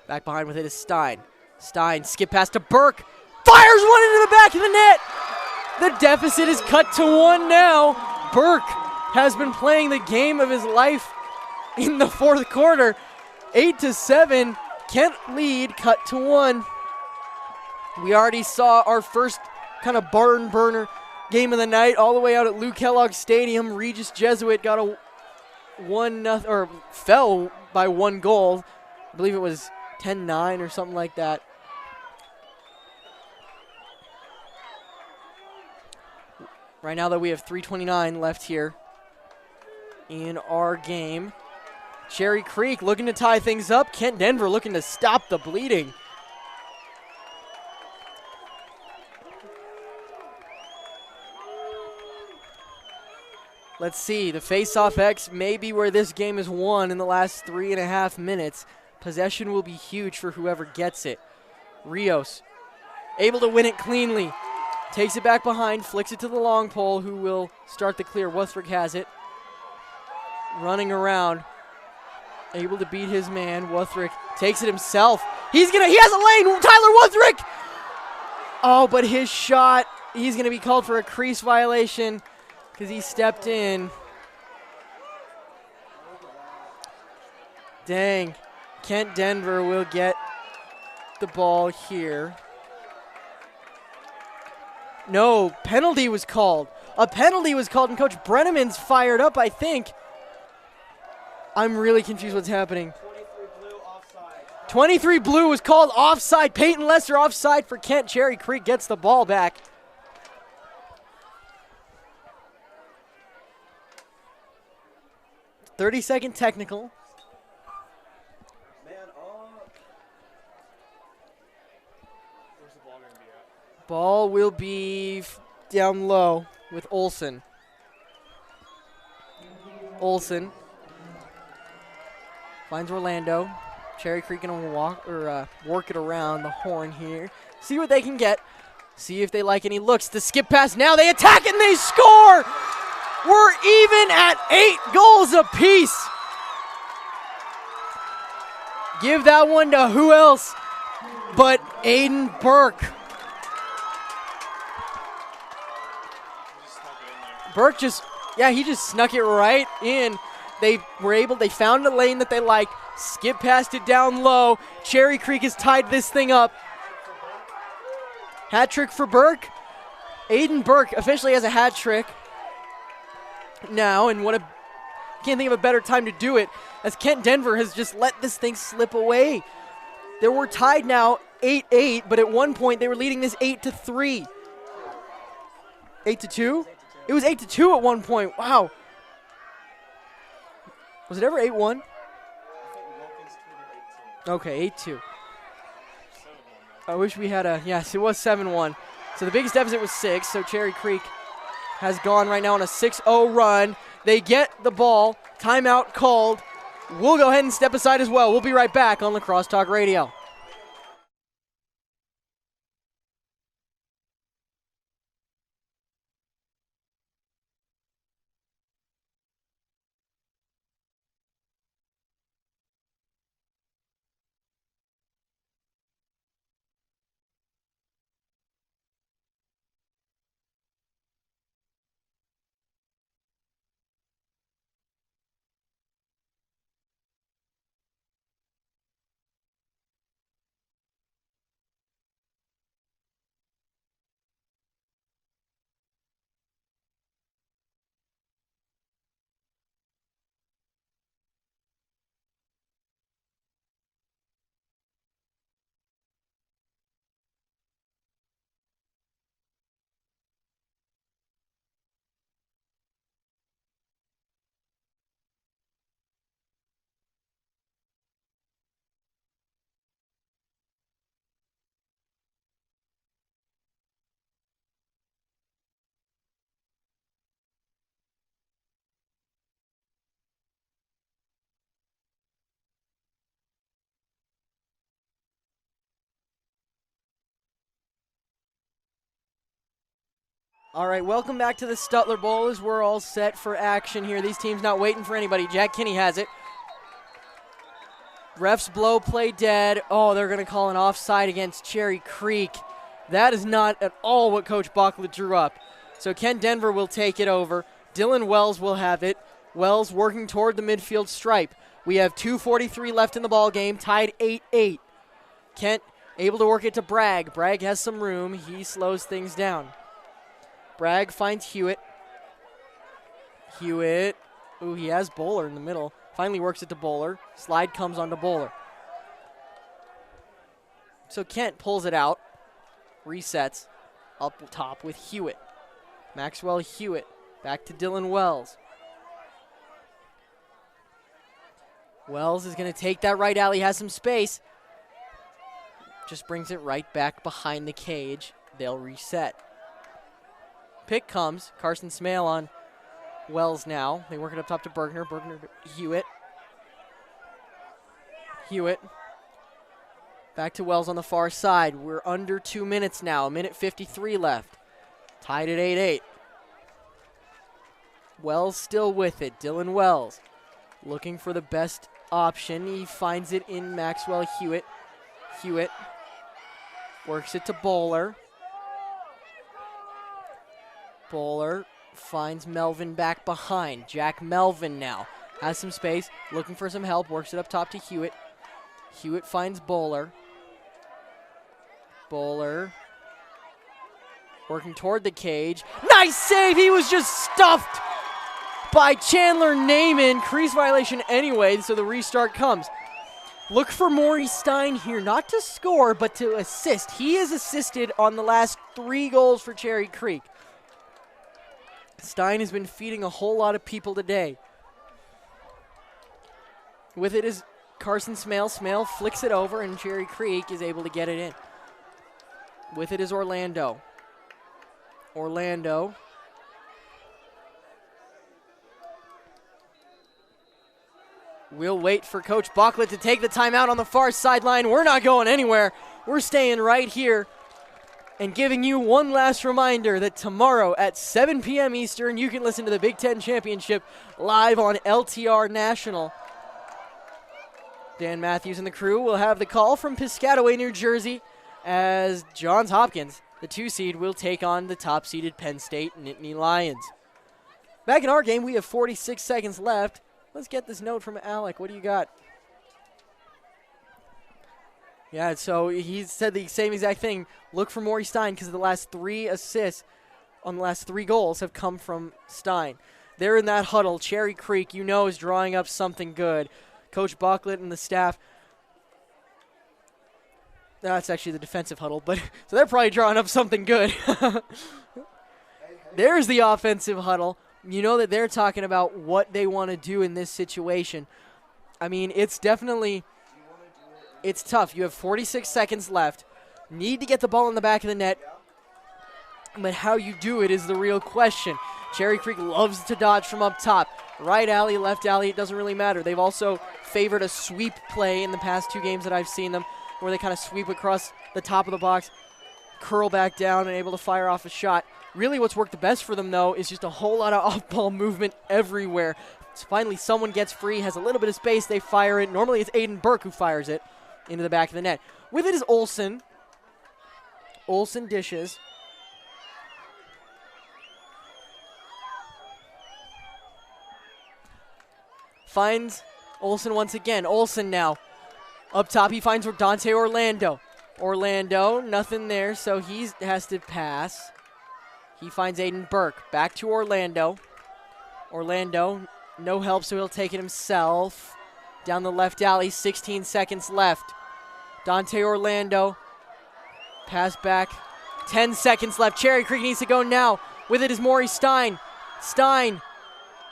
Back behind with it is Stein. Stein, skip pass to Burke. Fires one into the back of the net. The deficit is cut to 1 now. Burke has been playing the game of his life in the fourth quarter. 8-7. Kent lead, cut to 1. We already saw our first kind of barn burner game of the night all the way out at Lou Kellogg Stadium. Regis Jesuit got a 1-0 or fell by 1 goal. I believe it was 10-9 or something like that. Right now, though, we have 3:29 left here in our game. Cherry Creek looking to tie things up. Kent Denver looking to stop the bleeding. Let's see, the face-off X may be where this game is won in the last 3.5 minutes. Possession will be huge for whoever gets it. Rios able to win it cleanly. Takes it back behind, flicks it to the long pole, who will start the clear. Wuthrick has it. Running around. Able to beat his man. Wuthrick takes it himself. He has a lane. Tyler Wuthrick! Oh, but his shot, he's going to be called for a crease violation because he stepped in. Dang. Kent Denver will get the ball here. No, penalty was called. A penalty was called, and Coach Brenneman's fired up, I think. I'm really confused what's happening. 23 blue was called offside. Peyton Lester offside for Kent. Cherry Creek gets the ball back. "30-second technical. Ball will be down low with Olsen. Olsen finds Orlando. Cherry Creek gonna work it around the horn here. See what they can get. See if they like any looks. The skip pass now. They attack and they score. We're even at 8 goals apiece. Give that one to who else but Aiden Burke. Burke he just snuck it right in. They found a lane that they liked, skip past it down low. Cherry Creek has tied this thing up. Hat trick for Burke. Aiden Burke officially has a hat trick now, and can't think of a better time to do it, as Kent Denver has just let this thing slip away. They were tied now 8-8, but at one point they were leading this 8-3. 8-2? It was 8-2 at one point. Wow. Was it ever 8-1? Okay, 8-2. I wish we had yes, it was 7-1. So the biggest deficit was 6, so Cherry Creek has gone right now on a 6-0 run. They get the ball. Timeout called. We'll go ahead and step aside as well. We'll be right back on Lacrosse Talk Radio. All right, welcome back to the Stutler Bowl as we're all set for action here. These teams not waiting for anybody. Jack Kinney has it. Refs blow play dead. Oh, they're going to call an offside against Cherry Creek. That is not at all what Coach Bachlet drew up. So Kent Denver will take it over. Dylan Wells will have it. Wells working toward the midfield stripe. We have 2:43 left in the ball game, tied 8-8. Kent able to work it to Bragg. Bragg has some room. He slows things down. Bragg finds Hewitt. Hewitt. Ooh, he has Bowler in the middle. Finally works it to Bowler. Slide comes onto Bowler. So Kent pulls it out. Resets. Up top with Hewitt. Maxwell Hewitt. Back to Dylan Wells. Wells is going to take that right alley. Has some space. Just brings it right back behind the cage. They'll reset. Pick comes. Carson Smale on Wells now. They work it up top to Bergner. Bergner to Hewitt. Hewitt. Back to Wells on the far side. We're under 2 minutes now. 1:53 left. Tied at 8-8. Wells still with it. Dylan Wells looking for the best option. He finds it in Maxwell Hewitt. Hewitt works it to Bowler. Bowler finds Melvin back behind. Jack Melvin now has some space, looking for some help, works it up top to Hewitt. Hewitt finds Bowler. Bowler working toward the cage. Nice save! He was just stuffed by Chandler Naiman. Crease violation anyway, so the restart comes. Look for Maury Stein here, not to score, but to assist. He has assisted on the last 3 goals for Cherry Creek. Stein has been feeding a whole lot of people today. With it is Carson Smale. Smale flicks it over, and Cherry Creek is able to get it in. With it is Orlando. Orlando. We'll wait for Coach Bachlet to take the timeout on the far sideline. We're not going anywhere. We're staying right here and giving you one last reminder that tomorrow at 7 p.m. Eastern, you can listen to the Big Ten Championship live on LTR National. Dan Matthews and the crew will have the call from Piscataway, New Jersey, as Johns Hopkins, the 2 seed, will take on the top-seeded Penn State Nittany Lions. Back in our game, we have 46 seconds left. Let's get this note from Alec. What do you got? Yeah, so he said the same exact thing. Look for Maury Stein because the last 3 assists on the last 3 goals have come from Stein. They're in that huddle. Cherry Creek, you know, is drawing up something good. Coach Bachlet and the staff. That's actually the defensive huddle, but so they're probably drawing up something good. There's the offensive huddle. You know that they're talking about what they want to do in this situation. I mean, it's definitely, it's tough. You have 46 seconds left. Need to get the ball in the back of the net. But how you do it is the real question. Cherry Creek loves to dodge from up top. Right alley, left alley, it doesn't really matter. They've also favored a sweep play in the past 2 games that I've seen them, where they kind of sweep across the top of the box, curl back down, and able to fire off a shot. Really what's worked the best for them, though, is just a whole lot of off-ball movement everywhere. So finally someone gets free, has a little bit of space, they fire it. Normally it's Aiden Burke who fires it into the back of the net. With it is Olsen. Olsen dishes. Finds Olsen once again. Olsen now. Up top, he finds Dante Orlando. Orlando, nothing there, so he has to pass. He finds Aiden Burke. Back to Orlando. Orlando, no help, so he'll take it himself. Down the left alley, 16 seconds left. Dante Orlando. Pass back. 10 seconds left. Cherry Creek needs to go now. With it is Maury Stein. Stein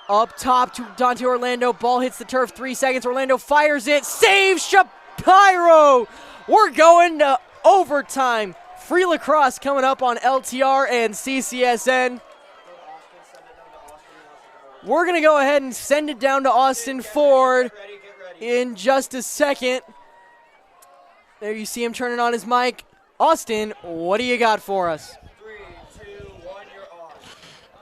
up top to Dante Orlando. Ball hits the turf. 3 seconds. Orlando fires it. Save Shapiro. We're going to overtime. Free lacrosse coming up on LTR and CCSN. We're going to go ahead and send it down to Austin Ford in just a second. There you see him turning on his mic. Austin, what do you got for us? 3, 2, 1, you're on.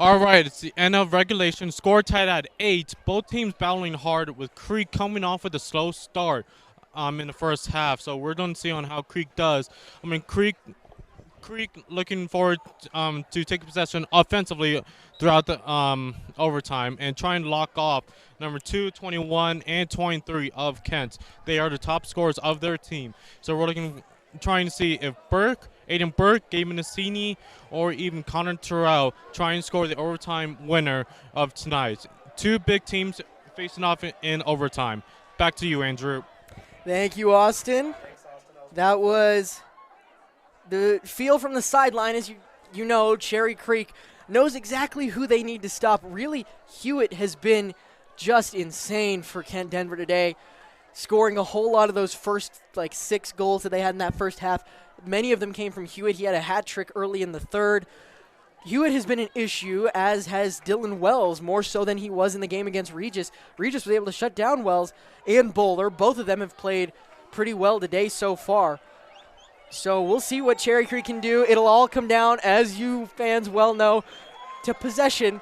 All right, it's the end of regulation. Score tied at 8. Both teams battling hard, with Creek coming off with a slow start in the first half. So we're going to see on how Creek does. I mean, Creek looking forward to take possession offensively throughout the overtime and try and lock off number 2, 21, and 23 of Kent. They are the top scorers of their team. So we're trying to see if Aiden Burke, Gabe Messini, or even Connor Terrell try and score the overtime winner of tonight. Two big teams facing off in overtime. Back to you, Andrew. Thank you, Austin. That was the feel from the sideline. As you know, Cherry Creek knows exactly who they need to stop. Really, Hewitt has been just insane for Kent Denver today, scoring a whole lot of those first 6 goals that they had in that first half. Many of them came from Hewitt. He had a hat trick early in the third. Hewitt has been an issue, as has Dylan Wells, more so than he was in the game against Regis. Regis was able to shut down Wells and Bowler. Both of them have played pretty well today so far. So we'll see what Cherry Creek can do. It'll all come down, as you fans well know, to possession.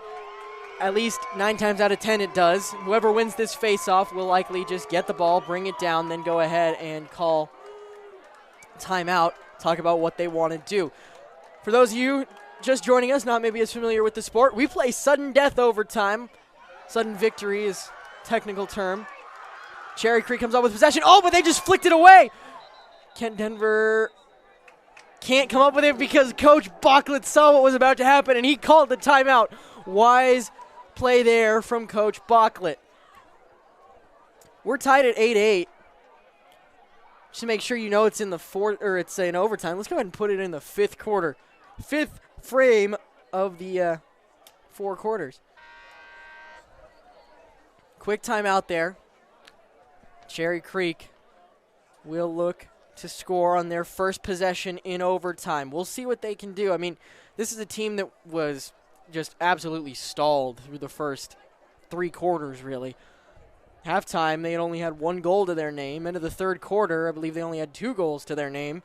At least 9 times out of 10 it does. Whoever wins this face-off will likely just get the ball, bring it down, then go ahead and call timeout, talk about what they want to do. For those of you just joining us, not maybe as familiar with the sport, we play sudden death overtime. Sudden victory is technical term. Cherry Creek comes up with possession. Oh, but they just flicked it away. Kent Denver can't come up with it because Coach Bachlet saw what was about to happen, and he called the timeout. Wise play there from Coach Bachlet. We're tied at 8-8. Just to make sure you know it's in the fourth, or it's in overtime. Let's go ahead and put it in the 5th quarter. 5th frame of the 4 quarters. Quick timeout there. Cherry Creek will look to score on their first possession in overtime. We'll see what they can do. I mean, this is a team that was just absolutely stalled through the first 3 quarters, really. Halftime, they had only had 1 goal to their name. Into the 3rd quarter, I believe they only had 2 goals to their name.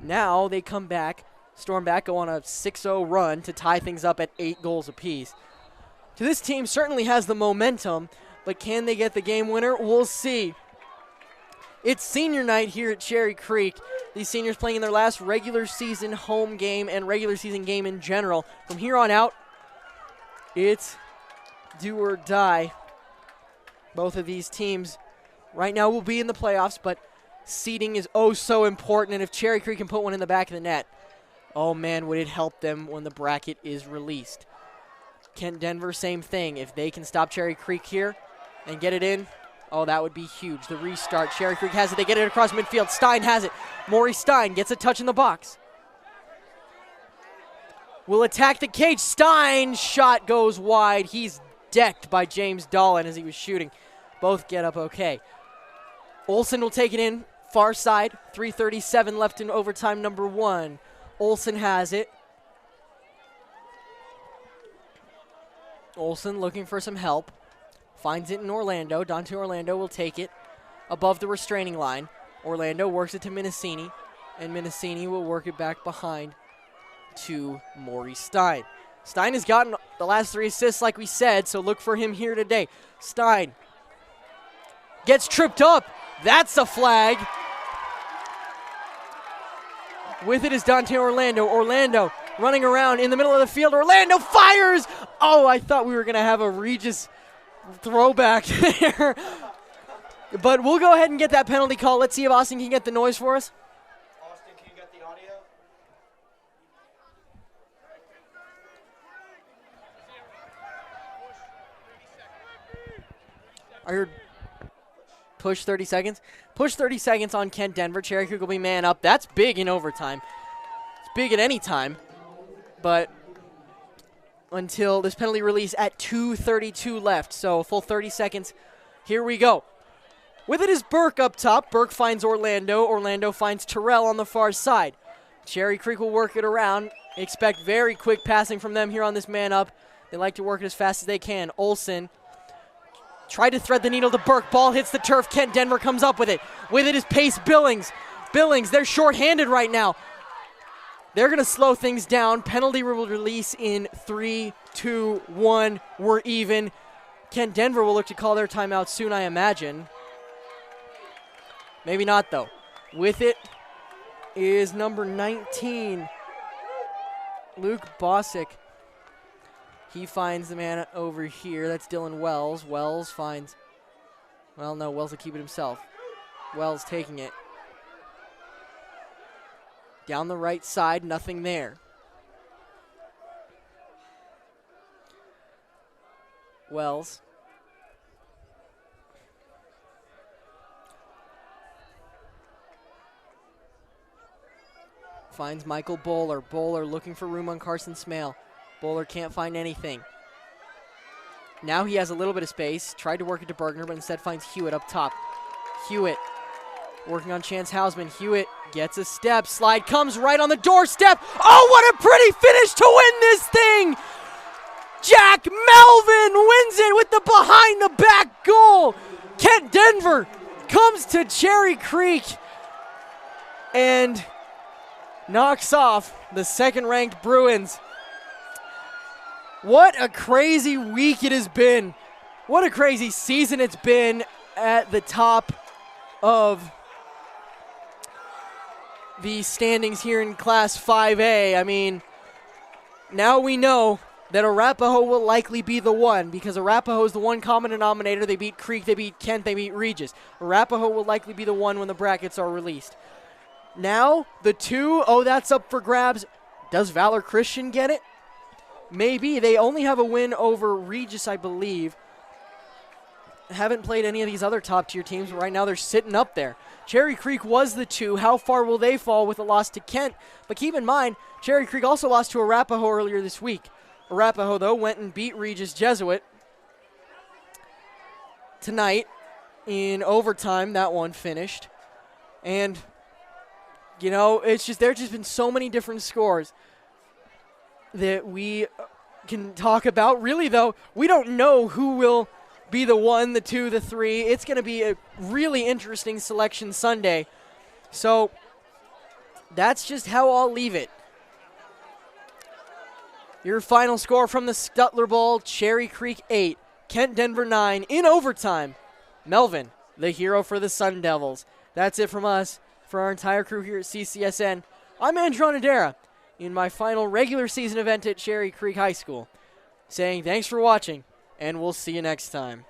Now they come back, storm back, go on a 6-0 run to tie things up at 8 goals apiece. So this team certainly has the momentum, but can they get the game winner? We'll see. It's senior night here at Cherry Creek. These seniors playing in their last regular season home game and regular season game in general. From here on out, it's do or die. Both of these teams right now will be in the playoffs, but seeding is oh so important, and if Cherry Creek can put one in the back of the net, oh man, would it help them when the bracket is released. Kent Denver, same thing. If they can stop Cherry Creek here and get it in, oh, that would be huge. The restart, Cherry Creek has it. They get it across midfield. Stein has it. Maury Stein gets a touch in the box. Will attack the cage. Stein's shot goes wide. He's decked by James Dolan as he was shooting. Both get up okay. Olsen will take it in. Far side. 3:37 left in overtime number 1. Olsen has it. Olsen looking for some help. Finds it in Orlando. Dante Orlando will take it above the restraining line. Orlando works it to Minicini, and Minicini will work it back behind to Maury Stein. Stein has gotten the last 3 assists like we said, so look for him here today. Stein gets tripped up. That's a flag. With it is Dante Orlando. Orlando running around in the middle of the field. Orlando fires! Oh, I thought we were going to have a Regis throwback there. But we'll go ahead and get that penalty call. Let's see if Austin can get the noise for us. Austin, can you get the audio? I heard push 30 seconds. Push 30 seconds on Kent Denver. Cherry Creek will be man up. That's big in overtime. It's big at any time. But until this penalty release at 2:32 left. So a full 30 seconds. Here we go. With it is Burke up top. Burke finds Orlando. Orlando finds Terrell on the far side. Cherry Creek will work it around. Expect very quick passing from them here on this man up. They like to work it as fast as they can. Olsen tried to thread the needle to Burke. Ball hits the turf. Kent Denver comes up with it. With it is Pace Billings. Billings, they're short-handed right now. They're going to slow things down. Penalty will release in 3, 2, 1. We're even. Kent Denver will look to call their timeout soon, I imagine. Maybe not, though. With it is number 19, Luke Bosick. He finds the man over here. That's Dylan Wells. Wells finds, well, no, Wells will keep it himself. Wells taking it. Down the right side, nothing there. Wells. Finds Michael Bowler. Bowler looking for room on Carson Smale. Bowler can't find anything. Now he has a little bit of space. Tried to work it to Bergner, but instead finds Hewitt up top. Hewitt working on Chance Hausman. Hewitt gets a step. Slide comes right on the doorstep. Oh, what a pretty finish to win this thing! Jack Melvin wins it with the behind-the-back goal. Kent Denver comes to Cherry Creek and knocks off the second-ranked Bruins. What a crazy week it has been. What a crazy season it's been at the top of the standings here in Class 5A. I mean, now we know that Arapahoe will likely be the one, because Arapahoe is the one common denominator. They beat Creek, they beat Kent, they beat Regis. Arapahoe will likely be the one when the brackets are released. Now, the 2, oh, that's up for grabs. Does Valor Christian get it? Maybe. They only have a win over Regis, I believe. Haven't played any of these other top-tier teams, but right now they're sitting up there. Cherry Creek was the 2. How far will they fall with a loss to Kent? But keep in mind, Cherry Creek also lost to Arapahoe earlier this week. Arapahoe, though, went and beat Regis Jesuit tonight in overtime. That one finished. And, you know, it's just, there's just been so many different scores that we can talk about. Really, though, we don't know who will be the 1, the 2, the 3. It's going to be a really interesting selection Sunday. So that's just how I'll leave it. Your final score from the Stutler Bowl: Cherry Creek 8, Kent Denver 9 in overtime. Melvin, the hero for the Sun Devils. That's it from us, for our entire crew here at CCSN. I'm Andrew Nadera in my final regular season event at Cherry Creek High School, saying thanks for watching, and we'll see you next time.